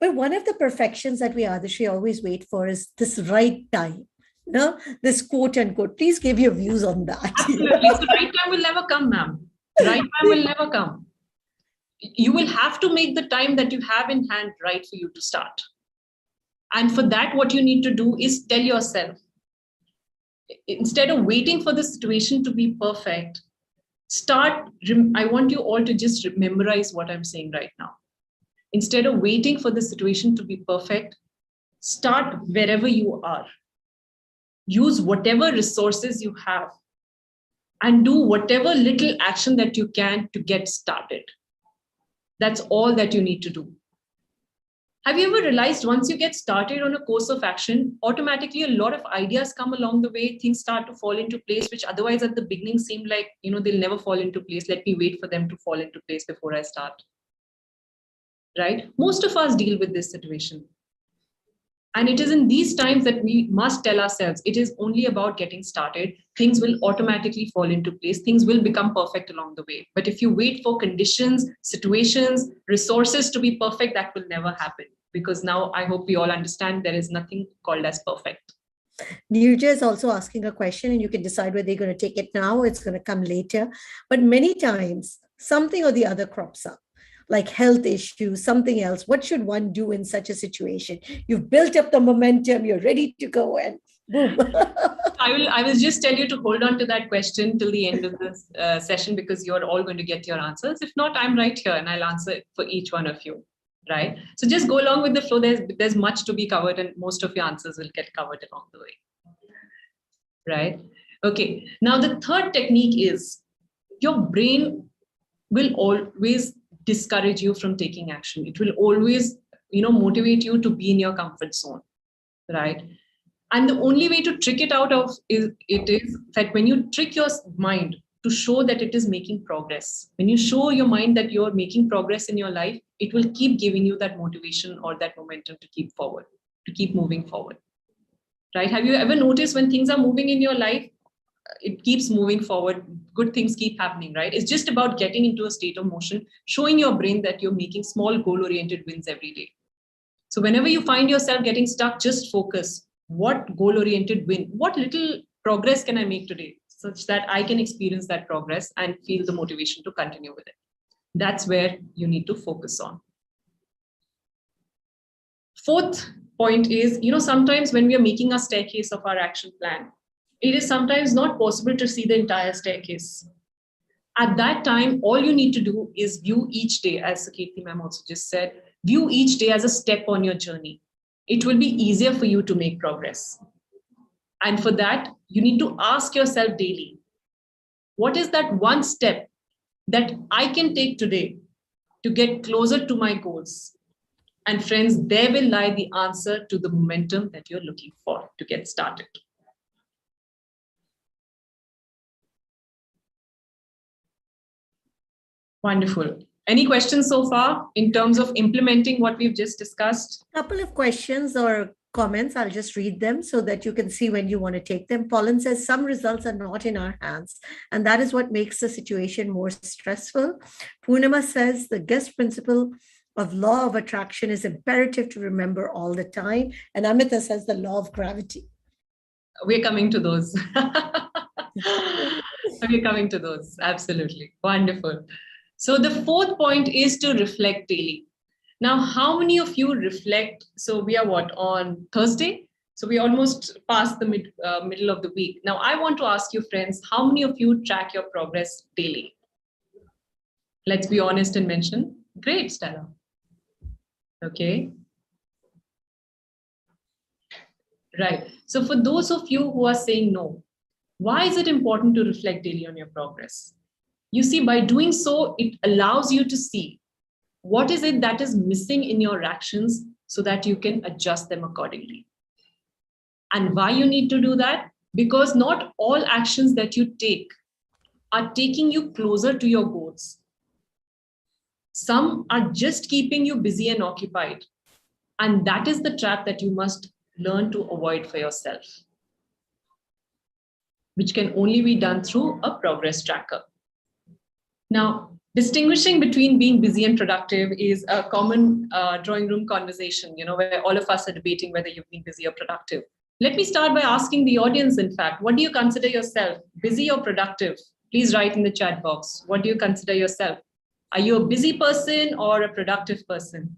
S1: But one of the perfections that we Adishri always wait for is this right time. No, this quote unquote. Please give your views on that.
S2: Absolutely. So right time will never come, ma'am. Right time will never come. You will have to make the time that you have in hand right for you to start. And for that, what you need to do is tell yourself, instead of waiting for the situation to be perfect, I want you all to just memorize what I'm saying right now. Instead of waiting for the situation to be perfect, start wherever you are. Use whatever resources you have and do whatever little action that you can to get started. That's all that you need to do. Have you ever realized once you get started on a course of action, automatically a lot of ideas come along the way, things start to fall into place, which otherwise at the beginning seemed like, they'll never fall into place. Let me wait for them to fall into place before I start. Right? Most of us deal with this situation. And it is in these times that we must tell ourselves, it is only about getting started. Things will automatically fall into place. Things will become perfect along the way. But if you wait for conditions, situations, resources to be perfect, that will never happen. Because now I hope we all understand there is nothing called as perfect.
S1: Neerja is also asking a question, and you can decide whether you're going to take it now or it's going to come later. But many times, something or the other crops up, like health issues, something else. What should one do in such a situation? You've built up the momentum, you're ready to go, and boom.
S2: I will just tell you to hold on to that question till the end of this session, because you're all going to get your answers. If not, I'm right here and I'll answer it for each one of you, right? So just go along with the flow. There's much to be covered, and most of your answers will get covered along the way, right? Okay, now the third technique is your brain will always discourage you from taking action. It will always, motivate you to be in your comfort zone, right? And the only way to trick it out of is that when you trick your mind to show that it is making progress. When you show your mind that you're making progress in your life, it will keep giving you that motivation or that momentum to keep forward, to keep moving forward. Right? Have you ever noticed when things are moving in your life, it keeps moving forward, good things keep happening, right? It's just about getting into a state of motion, showing your brain that you're making small goal-oriented wins every day. So whenever you find yourself getting stuck, just focus. What goal-oriented win? What little progress can I make today such that I can experience that progress and feel the motivation to continue with it? That's where you need to focus on. Fourth point is, sometimes when we are making a staircase of our action plan, it is sometimes not possible to see the entire staircase. At that time, all you need to do is view each day, as Sakirti ma'am also just said, view each day as a step on your journey. It will be easier for you to make progress. And for that, you need to ask yourself daily, what is that one step that I can take today to get closer to my goals? And friends, there will lie the answer to the momentum that you're looking for to get started. Wonderful. Any questions so far in terms of implementing what we've just discussed?
S1: A couple of questions or comments. I'll just read them so that you can see when you want to take them. Pauline says some results are not in our hands, and that is what makes the situation more stressful. Poonama says the guest principle of law of attraction is imperative to remember all the time. And Amita says the law of gravity.
S2: We're coming to those. We're coming to those. Absolutely. Wonderful. So the fourth point is to reflect daily. Now, how many of you reflect? So we are on Thursday? So we almost past the middle of the week. Now, I want to ask you, friends, how many of you track your progress daily? Let's be honest and mention. Great, Stella. Okay. Right. So for those of you who are saying no, why is it important to reflect daily on your progress? You see, by doing so, it allows you to see what is it that is missing in your actions so that you can adjust them accordingly. And why you need to do that? Because not all actions that you take are taking you closer to your goals. Some are just keeping you busy and occupied. And that is the trap that you must learn to avoid for yourself, which can only be done through a progress tracker. Now, distinguishing between being busy and productive is a common drawing room conversation, where all of us are debating whether you've been busy or productive. Let me start by asking the audience, in fact, what do you consider yourself, busy or productive? Please write in the chat box. What do you consider yourself? Are you a busy person or a productive person?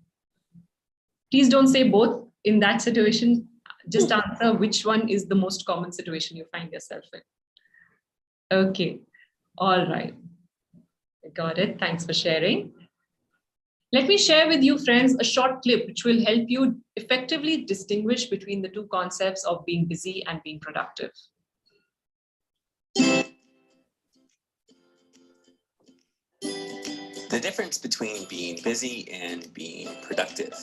S2: Please don't say both. In that situation, just answer which one is the most common situation you find yourself in. Okay. All right. Got it. Thanks for sharing. Let me share with you, friends, a short clip which will help you effectively distinguish between the two concepts of being busy and being productive.
S5: The difference between being busy and being productive.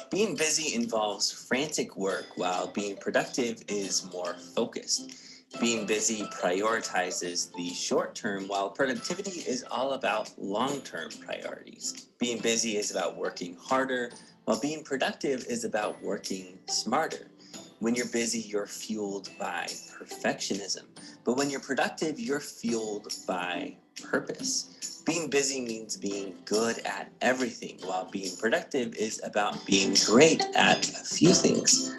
S5: Being busy involves frantic work, while being productive is more focused. Being busy prioritizes the short term, while productivity is all about long-term priorities. Being busy is about working harder, while being productive is about working smarter. When you're busy, you're fueled by perfectionism, but when you're productive, you're fueled by purpose. Being busy means being good at everything, while being productive is about being great at a few things.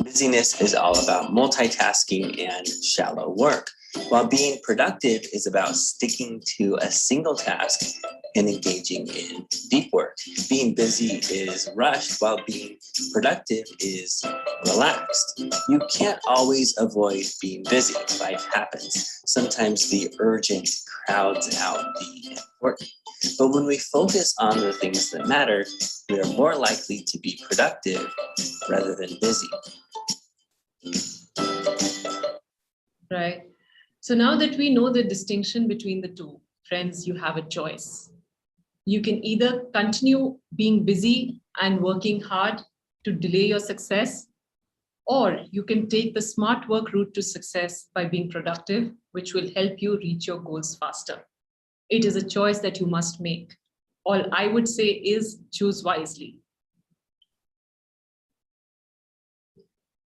S5: Busyness is all about multitasking and shallow work, while being productive is about sticking to a single task and engaging in deep work. Being busy is rushed, while being productive is relaxed. You can't always avoid being busy. Life happens. Sometimes the urgent crowds out the important. But when we focus on the things that matter, we are more likely to be productive rather than busy.
S2: Right. So now that we know the distinction between the two, friends, you have a choice. You can either continue being busy and working hard to delay your success, Or you can take the smart work route to success by being productive, which will help you reach your goals faster. It is a choice that you must make. All I would say is choose wisely.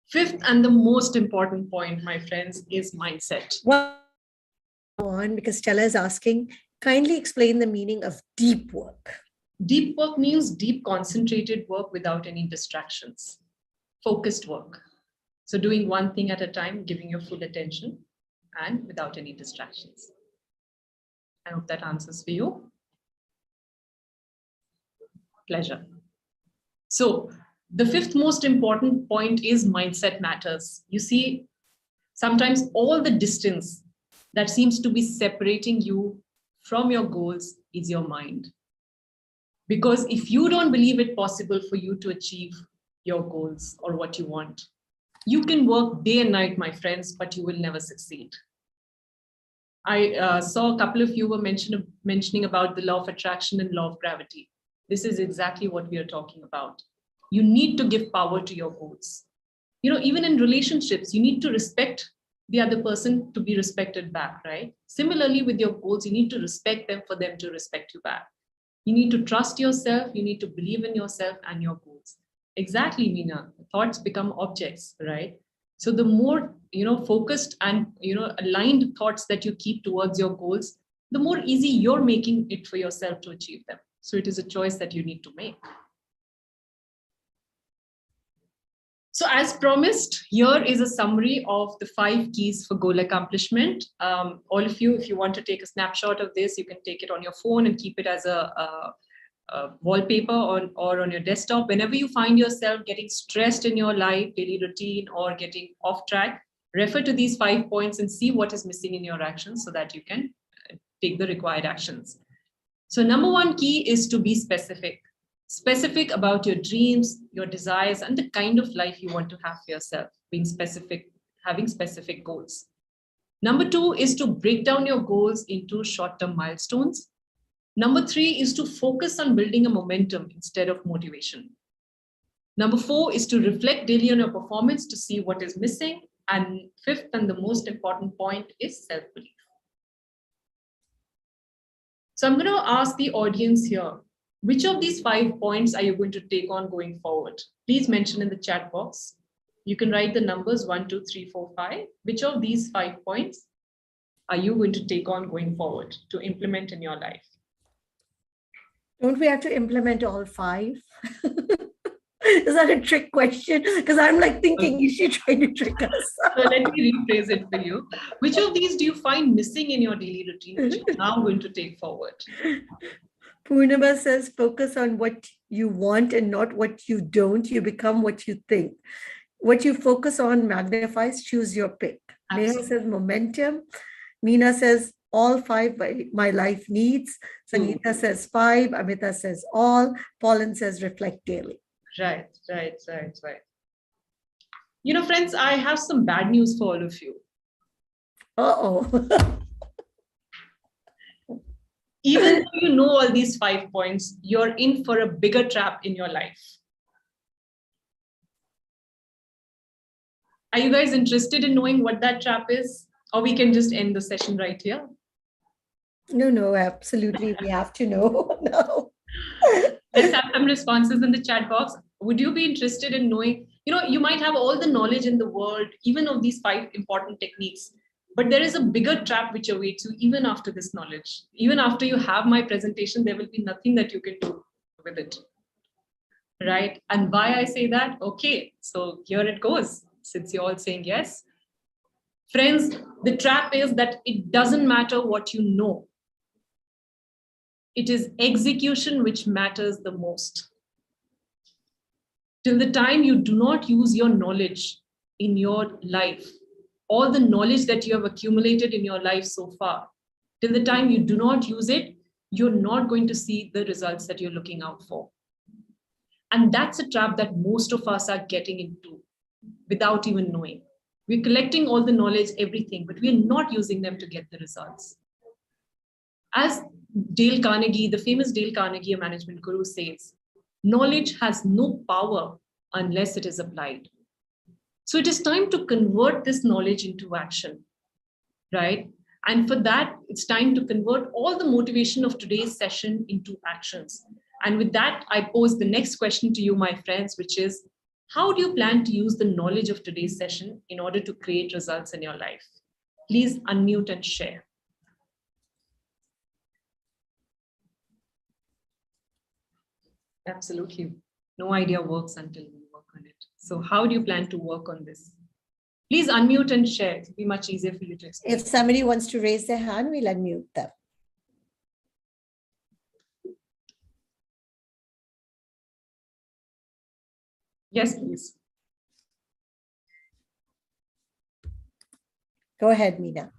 S2: Fifth and the most important point, my friends, is mindset.
S1: On because Stella is asking, kindly explain the meaning of deep work.
S2: Deep work means deep concentrated work without any distractions. Focused work. So doing one thing at a time, giving your full attention and without any distractions. I hope that answers for you. Pleasure. So the fifth most important point is mindset matters. You see, sometimes all the distance that seems to be separating you from your goals is your mind. Because if you don't believe it possible for you to achieve your goals or what you want, you can work day and night, my friends, but you will never succeed. I saw a couple of you were mentioning about the law of attraction and law of gravity. This is exactly what we are talking about. You need to give power to your goals. You know, even in relationships, you need to respect the other person to be respected back, right? Similarly, with your goals, you need to respect them for them to respect you back. You need to trust yourself. You need to believe in yourself and your goals. Exactly, Meena. Thoughts become objects, right? So the more, focused and, aligned thoughts that you keep towards your goals, the more easy you're making it for yourself to achieve them. So it is a choice that you need to make. So as promised, here is a summary of the 5 keys for goal accomplishment. All of you, if you want to take a snapshot of this, you can take it on your phone and keep it as a wallpaper or on your desktop. Whenever you find yourself getting stressed in your life, daily routine, or getting off track, refer to these 5 points and see what is missing in your actions so that you can take the required actions. So number 1 key is to be specific. Specific about your dreams, your desires, and the kind of life you want to have for yourself. Being specific, having specific goals. Number 2 is to break down your goals into short-term milestones. Number 3 is to focus on building a momentum instead of motivation. Number 4 is to reflect daily on your performance to see what is missing. And 5th and the most important point is self-belief. So I'm going to ask the audience here, which of these 5 points are you going to take on going forward? Please mention in the chat box. You can write the numbers 1, 2, 3, 4, 5. Which of these 5 points are you going to take on going forward to implement in your life?
S1: Don't we have to implement all 5? Is that a trick question? Because I'm like thinking, is she trying to trick us?
S2: So let me rephrase it for you. Which of these do you find missing in your daily routine, which you're now going to take forward?
S1: Purnima says, focus on what you want and not what you don't. You become what you think. What you focus on magnifies, choose your pick. Neha says momentum. Meena says all 5 my life needs. Sangeeta says 5. Amita says all. Pauline says reflect daily.
S2: Right. You know, friends, I have some bad news for all of you.
S1: Uh-oh.
S2: Even though you know all these 5 points, you're in for a bigger trap in your life. Are you guys interested in knowing what that trap is? Or we can just end the session right here?
S1: No, absolutely. We have to know. No.
S2: Let's have some responses in the chat box. Would you be interested in knowing, you might have all the knowledge in the world, even of these 5 important techniques, but there is a bigger trap which awaits you even after this knowledge. Even after you have my presentation, there will be nothing that you can do with it. Right? And why I say that? Okay, so here it goes, since you're all saying yes. Friends, the trap is that it doesn't matter what you know. It is execution which matters the most. Till the time you do not use your knowledge in your life, all the knowledge that you have accumulated in your life so far, till the time you do not use it, you're not going to see the results that you're looking out for. And that's a trap that most of us are getting into without even knowing. We're collecting all the knowledge, everything, but we're not using them to get the results. As Dale Carnegie, the famous Dale Carnegie, a management guru, says, knowledge has no power unless it is applied. So it is time to convert this knowledge into action, right? And for that, it's time to convert all the motivation of today's session into actions. And with that, I pose the next question to you, my friends, which is, how do you plan to use the knowledge of today's session in order to create results in your life? Please unmute and share. Absolutely. No idea works until we work on it. So how do you plan to work on this? Please unmute and share. It'll be much easier for you to explain.
S1: If somebody wants to raise their hand, we'll unmute them.
S2: Yes, please.
S1: Go ahead, Meena.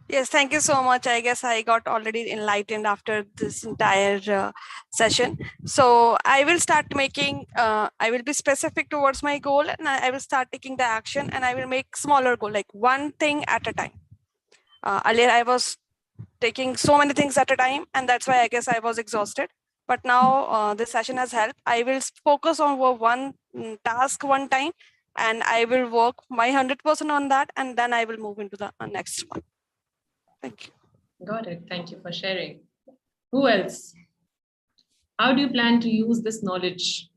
S3: Yes, thank you so much. I guess I got already enlightened after this entire session. So I will start making, I will be specific towards my goal, and I will start taking the action, and I will make smaller goal, like one thing at a time. Earlier I was taking so many things at a time, and that's why I guess I was exhausted. But now this session has helped. I will focus on one task one time, and I will work my 100% on that, and then I will move into the next one. Thank you.
S2: Got it. Thank you for sharing. Who else? How do you plan to use this knowledge?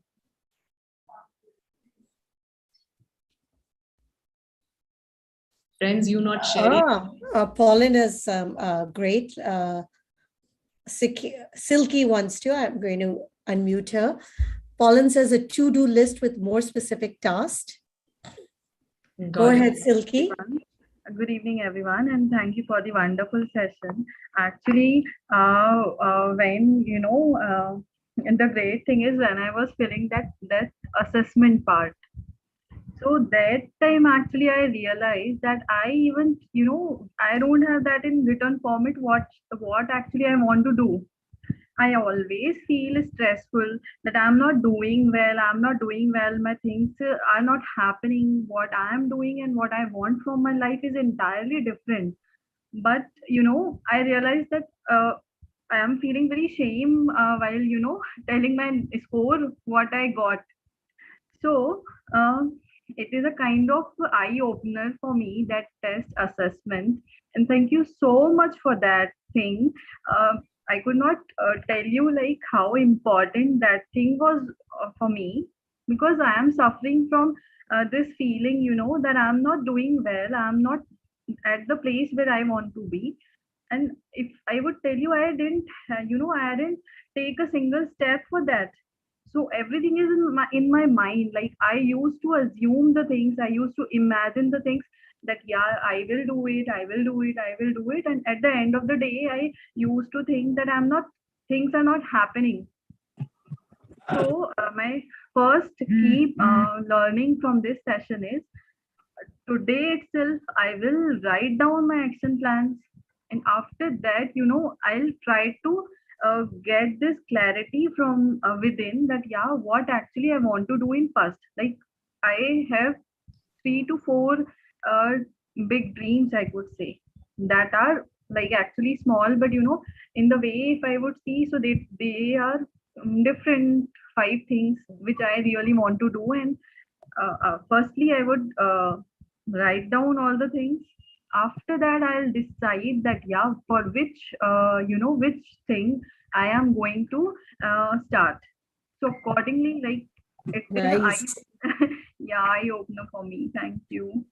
S2: Friends, you not sharing.
S1: Pauline is great. Silky wants to. I'm going to unmute her. Pauline says a to-do list with more specific tasks. Go ahead, Silky.
S6: Good evening, everyone, and thank you for the wonderful session. Actually, when and the great thing is when I was filling that assessment part. So that time, actually, I realized that I even I don't have that in written format. What actually I want to do. I always feel stressful that I'm not doing well. My things are not happening. What I'm doing and what I want from my life is entirely different. But, I realized that I am feeling very shame while, telling my score what I got. So it is a kind of eye opener for me, that test assessment. And thank you so much for that thing. I could not tell you like how important that thing was for me, because I am suffering from this feeling, that I'm not doing well. I'm not at the place where I want to be. And if I would tell you, I didn't take a single step for that. So everything is in my mind. Like I used to assume the things, I used to imagine the things that I will do it, I will do it, I will do it. And at the end of the day, I used to think that things are not happening. So my first key learning from this session is, today itself, I will write down my action plans. And after that, I'll try to get this clarity from within, that what actually I want to do in first. Like I have 3 to 4 big dreams, I could say, that are like actually small, but in the way, if I would see, so they are different 5 things which I really want to do. And firstly, I would write down all the things. After that, I'll decide that for which thing I am going to start. So accordingly, like it's
S1: Nice.
S6: eye opener for me. Thank you.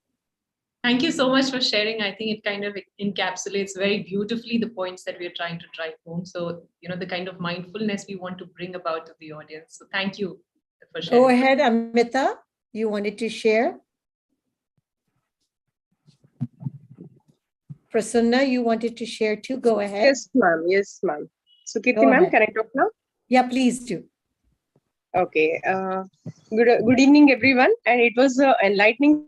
S2: Thank you so much for sharing. I think it kind of encapsulates very beautifully the points that we're trying to drive home. So, the kind of mindfulness we want to bring about to the audience. So thank you for sharing.
S1: Go ahead, Amita. You wanted to share? Prasanna, you wanted to share too. Go ahead.
S7: Yes, ma'am. Yes, ma'am. So, Kirti, ma'am, can I talk now?
S1: Yeah, please do.
S7: Okay. Good evening, everyone. And it was an enlightening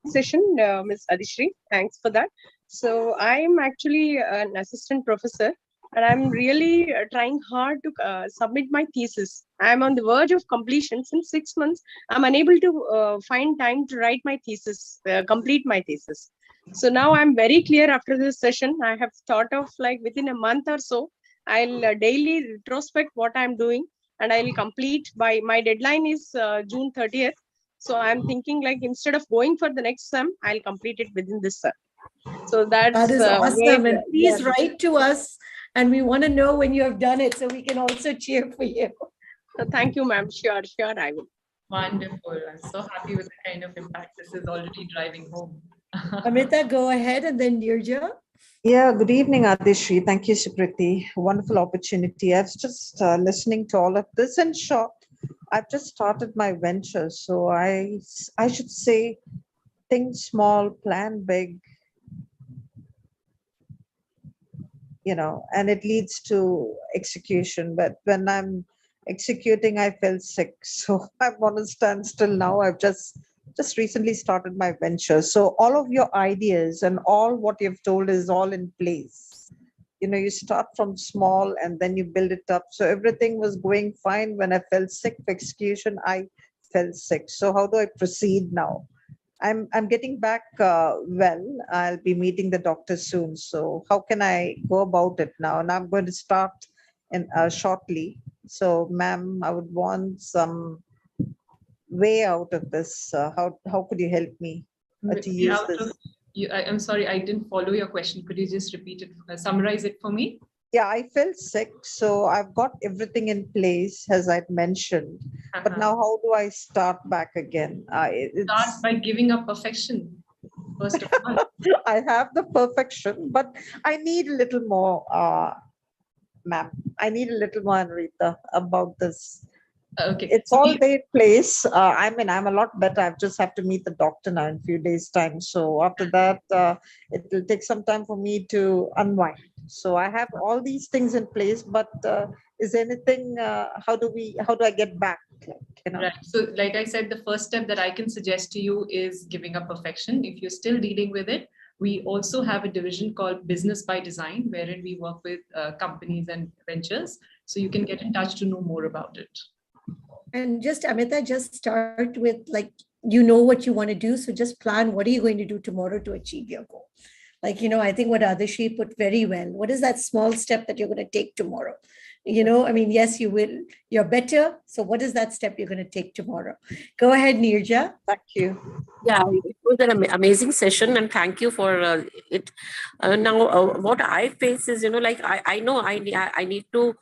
S7: session, Ms. Adishri. Thanks for that. So, I'm actually an assistant professor, and I'm really trying hard to submit my thesis. I'm on the verge of completion. Since 6 months, I'm unable to find time to write my thesis, complete my thesis. So now I'm very clear after this session. I have thought of like within a month or so, I'll daily retrospect what I'm doing, and I'll complete by my deadline is June 30th. So I'm thinking like instead of going for the next sem, I'll complete it within this sem. So
S1: That
S7: that's
S1: is
S7: where,
S1: awesome. And
S7: yeah.
S1: please write to us, and we want to know when you have done it so we can also cheer for you.
S7: Thank you, ma'am. Sure, I will.
S2: Wonderful. I'm so happy with the kind of impact this is already driving home.
S1: Amrita, go ahead, and then Nirja.
S8: Yeah, good evening, Adishri. Thank you, Sukriti. Wonderful opportunity. I was just listening to all of this. In short, I've just started my venture. So I should say, think small, plan big, and it leads to execution. But when I'm executing, I fell sick. So I'm on a standstill now. I've just recently started my venture. So all of your ideas and all what you've told is all in place. You start from small and then you build it up. So everything was going fine. When I fell sick for execution, I fell sick. So how do I proceed now? I'm getting back well. I'll be meeting the doctor soon. So how can I go about it now? And I'm going to start in shortly. So, ma'am, I would want some way out of this. How could you help me to use this?
S2: I'm sorry, I didn't follow your question. Could you just repeat it, summarize it for me?
S8: Yeah, I felt sick, so I've got everything in place as I'd mentioned. But now, how do I start back again?
S2: Start by giving up perfection, first of all.
S8: I have the perfection, but I need a little more, ma'am. I need a little more, Anrita, about this.
S2: Okay.
S8: It's all there in place. I'm a lot better. I just have to meet the doctor now in a few days' time. So after that, it will take some time for me to unwind. So I have all these things in place, but is there anything, how do I get back?
S2: Right. So like I said, the first step that I can suggest to you is giving up perfection. If you're still dealing with it, we also have a division called Business by Design, wherein we work with companies and ventures. So you can get in touch to know more about it.
S1: And just, Amrita, just start with what you want to do. So just plan, what are you going to do tomorrow to achieve your goal? I think what Adishri put very well. What is that small step that you're going to take tomorrow? Yes, you will. You're better. So what is that step you're going to take tomorrow? Go ahead, Nirja.
S8: Thank you.
S9: Yeah, it was an amazing session, and thank you for it. Now, what I face is, I know I need to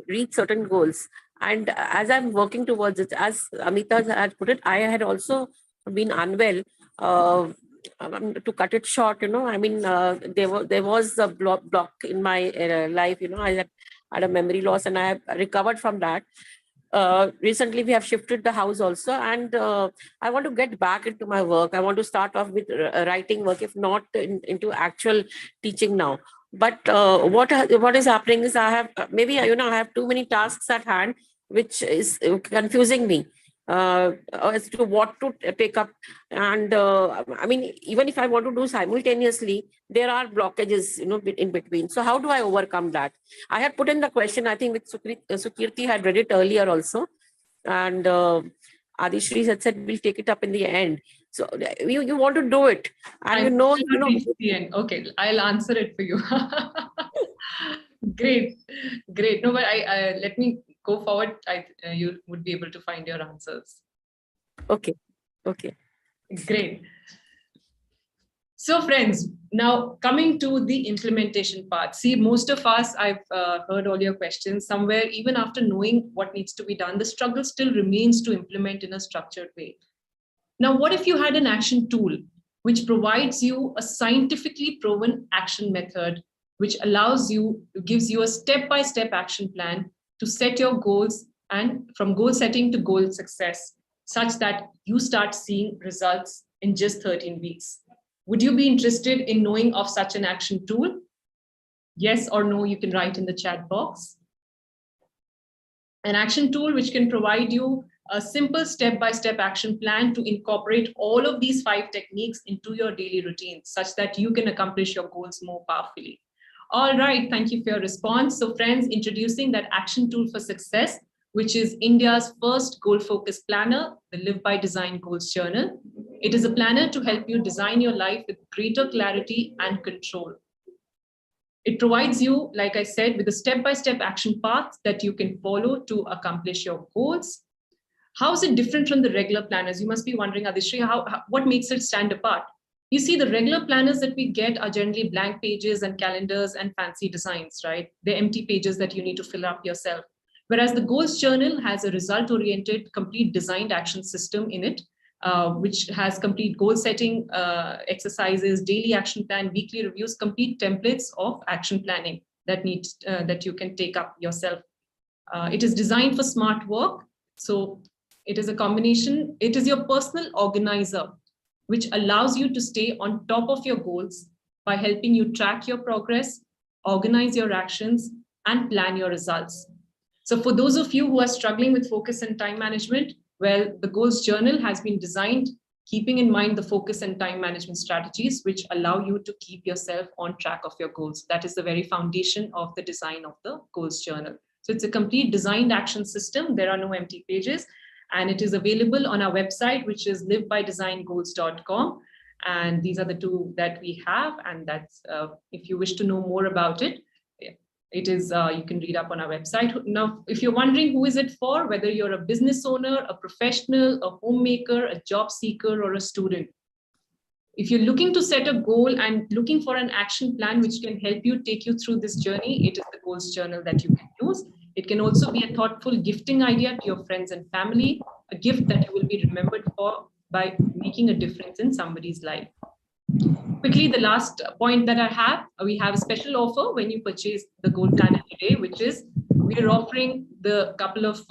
S9: reach certain goals. And as I'm working towards it, as Amita had put it, I had also been unwell. To cut it short, there was a block in my life. I had a memory loss, and I have recovered from that. Recently, we have shifted the house also, and I want to get back into my work. I want to start off with writing work, if not into actual teaching now. But what is happening is I have too many tasks at hand, which is confusing me as to what to take up. And even if I want to do simultaneously, there are blockages, in between. So how do I overcome that? I had put in the question, I think with Sukirti had read it earlier also. And Adishri had said, we'll take it up in the end. So you want to do it. And
S2: the end. Okay, I'll answer it for you. Great. No, but I let me go forward. You would be able to find your answers.
S9: Okay.
S2: Great. So friends, now coming to the implementation part. See, most of us, I've heard all your questions. Somewhere, even after knowing what needs to be done, the struggle still remains to implement in a structured way. Now, what if you had an action tool which provides you a scientifically proven action method, which gives you a step-by-step action plan to set your goals, and from goal setting to goal success, such that you start seeing results in just 13 weeks. Would you be interested in knowing of such an action tool? Yes or no, you can write in the chat box. An action tool which can provide you a simple step-by-step action plan to incorporate all of these 5 techniques into your daily routine, such that you can accomplish your goals more powerfully. All right, thank you for your response. So friends, introducing that action tool for success, which is India's first goal-focused planner, the Live by Design Goals Journal. It is a planner to help you design your life with greater clarity and control. It provides you, like I said, with a step-by-step action path that you can follow to accomplish your goals. How is it different from the regular planners? You must be wondering, Adishri, what makes it stand apart? You see, the regular planners that we get are generally blank pages and calendars and fancy designs, right? They're empty pages that you need to fill up yourself. Whereas the goals journal has a result-oriented, complete designed action system in it, which has complete goal setting exercises, daily action plan, weekly reviews, complete templates of action planning that you can take up yourself. It is designed for smart work. So it is a combination. It is your personal organizer, which allows you to stay on top of your goals by helping you track your progress, organize your actions, and plan your results. So for those of you who are struggling with focus and time management, well, the goals journal has been designed keeping in mind the focus and time management strategies, which allow you to keep yourself on track of your goals. That is the very foundation of the design of the goals journal. So it's a complete designed action system. There are no empty pages. And it is available on our website, which is livebyDesignGoals.com. And these are the two that we have. And that's, if you wish to know more about it, it is, you can read up on our website. Now, if you're wondering who is it for, whether you're a business owner, a professional, a homemaker, a job seeker, or a student, if you're looking to set a goal and looking for an action plan which can help you take you through this journey, it is the goals journal that you can use. It can also be a thoughtful gifting idea to your friends and family, a gift that you will be remembered for by making a difference in somebody's life. Quickly, the last point that I have, we have a special offer when you purchase the Goal Planner today, which is we're offering the couple of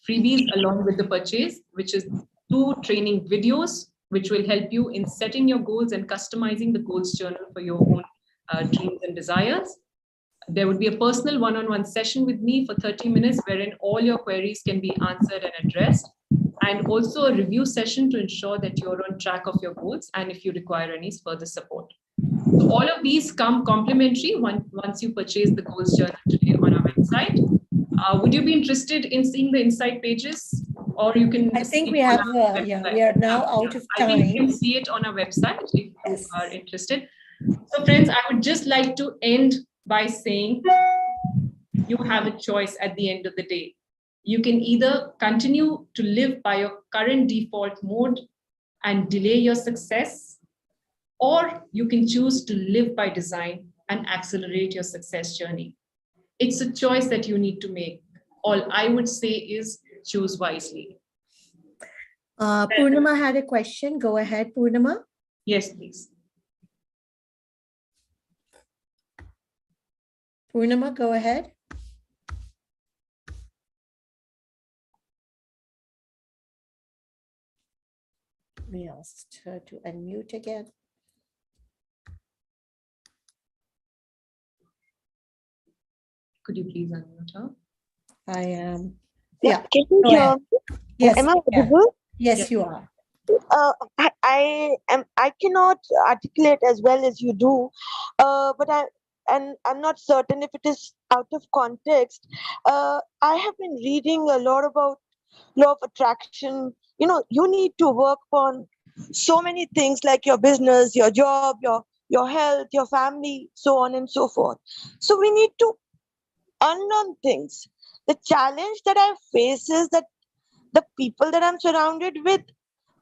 S2: freebies along with the purchase, which is 2 training videos, which will help you in setting your goals and customizing the goals journal for your own dreams and desires. There would be a personal one-on-one session with me for 30 minutes, wherein all your queries can be answered and addressed, and also a review session to ensure that you're on track of your goals and if you require any further support. So all of these come complimentary once you purchase the goals journal today on our website. Would you be interested in seeing the inside pages? Or you can.
S1: I think we have, we are now out of time.
S2: I think you can see it on our website if you are interested. So friends, I would just like to end by saying you have a choice at the end of the day. You can either continue to live by your current default mode and delay your success, or you can choose to live by design and accelerate your success journey. It's a choice that you need to make. All I would say is choose wisely.
S1: Purnima had a question. Go ahead, Purnima.
S2: Yes, please.
S1: Purnima, go ahead. We asked her to unmute again.
S2: Could you please unmute her?
S1: I am.
S10: Yeah. Can you hear me?
S1: Yes.
S10: Am I audible?
S1: Yes, you are.
S10: I cannot articulate as well as you do, but I'm not certain if it is out of context. I have been reading a lot about law of attraction. You know, you need to work on so many things like your business, your job, your health, your family, so on and so forth. So we need to unlearn things. The challenge that I face is that the people that I'm surrounded with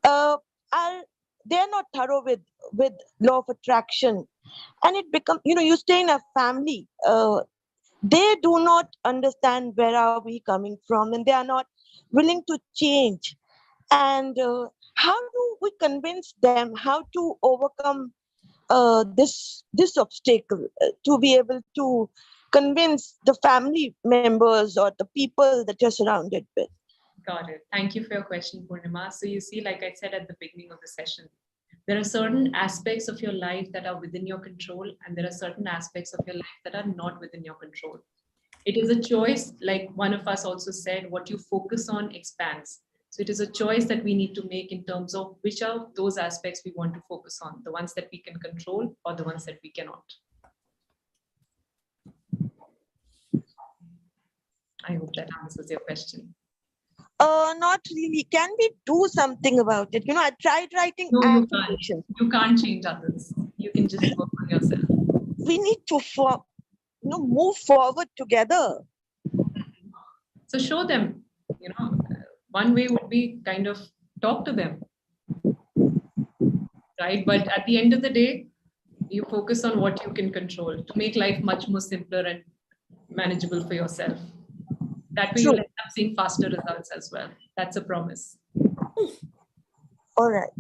S10: they're not thorough with law of attraction, and it becomes, you know, you stay in a family, they do not understand where are we coming from, and they are not willing to change. And how do we convince them how to overcome this obstacle, to be able to convince the family members or the people that you're surrounded with?
S2: Got it. Thank you for your question, Purnima. So you see, like I said at the beginning of the session, there are certain aspects of your life that are within your control, and there are certain aspects of your life that are not within your control. It is a choice, like one of us also said, what you focus on expands. So it is a choice that we need to make in terms of which of those aspects we want to focus on, the ones that we can control or the ones that we cannot. I hope that answers your question.
S10: Not really. Can we do something about it? You know, I tried writing applications.
S2: You can't change others. You can just work on yourself.
S10: We need to move forward together.
S2: So show them, one way would be kind of talk to them, right? But at the end of the day, you focus on what you can control to make life much more simpler and manageable for yourself. That way you'll end up seeing faster results as well. That's a promise.
S10: All right.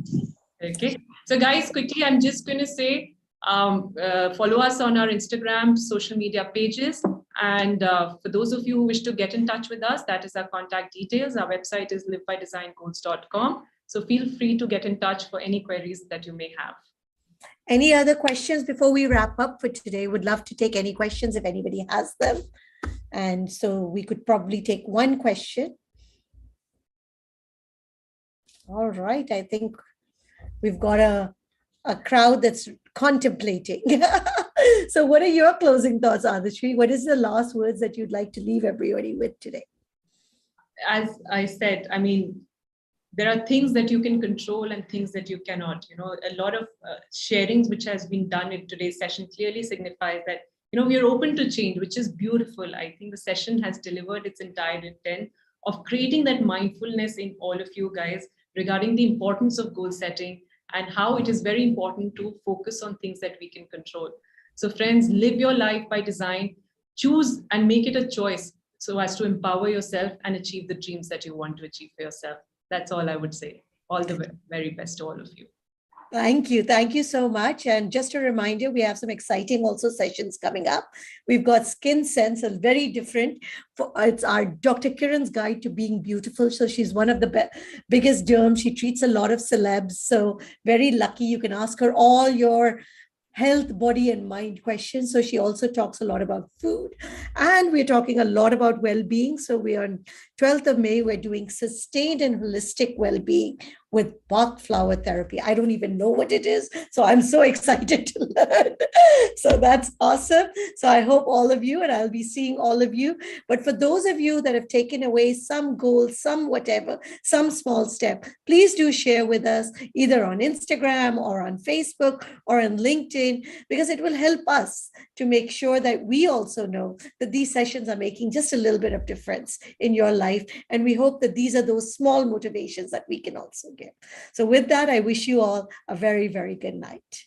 S2: Okay. So guys, quickly, I'm just going to say, follow us on our Instagram, social media pages. And for those of you who wish to get in touch with us, that is our contact details. Our website is livebydesigngoals.com. So feel free to get in touch for any queries that you may have.
S1: Any other questions before we wrap up for today? Would love to take any questions if anybody has them. And so we could probably take one question. All right. I think we've got a crowd that's contemplating. So what are your closing thoughts, Adishri? What is the last words that you'd like to leave everybody with today?
S2: As I said, I mean, there are things that you can control and things that you cannot. You know, a lot of sharings which has been done in today's session clearly signifies that, you know, we are open to change, which is beautiful. I think the session has delivered its entire intent of creating that mindfulness in all of you guys regarding the importance of goal setting and how it is very important to focus on things that we can control. So friends, live your life by design, choose and make it a choice so as to empower yourself and achieve the dreams that you want to achieve for yourself. That's all I would say. All the very best to all of you.
S1: Thank you. Thank you so much. And just a reminder, we have some exciting also sessions coming up. We've got Skin Sense, a very different, it's our Dr. Kiran's Guide to Being Beautiful. So she's one of the biggest derms. She treats a lot of celebs. So very lucky. You can ask her all your health, body and mind questions. So she also talks a lot about food, and we're talking a lot about well-being. So we are on 12th of May, we're doing sustained and holistic well-being with Bach flower therapy. I don't even know what it is. So I'm so excited to learn. So that's awesome. So I hope all of you, and I'll be seeing all of you. But for those of you that have taken away some goals, some whatever, some small step, please do share with us either on Instagram or on Facebook or on LinkedIn, because it will help us to make sure that we also know that these sessions are making just a little bit of difference in your life. And we hope that these are those small motivations that we can also get. So with that, I wish you all a very, very good night.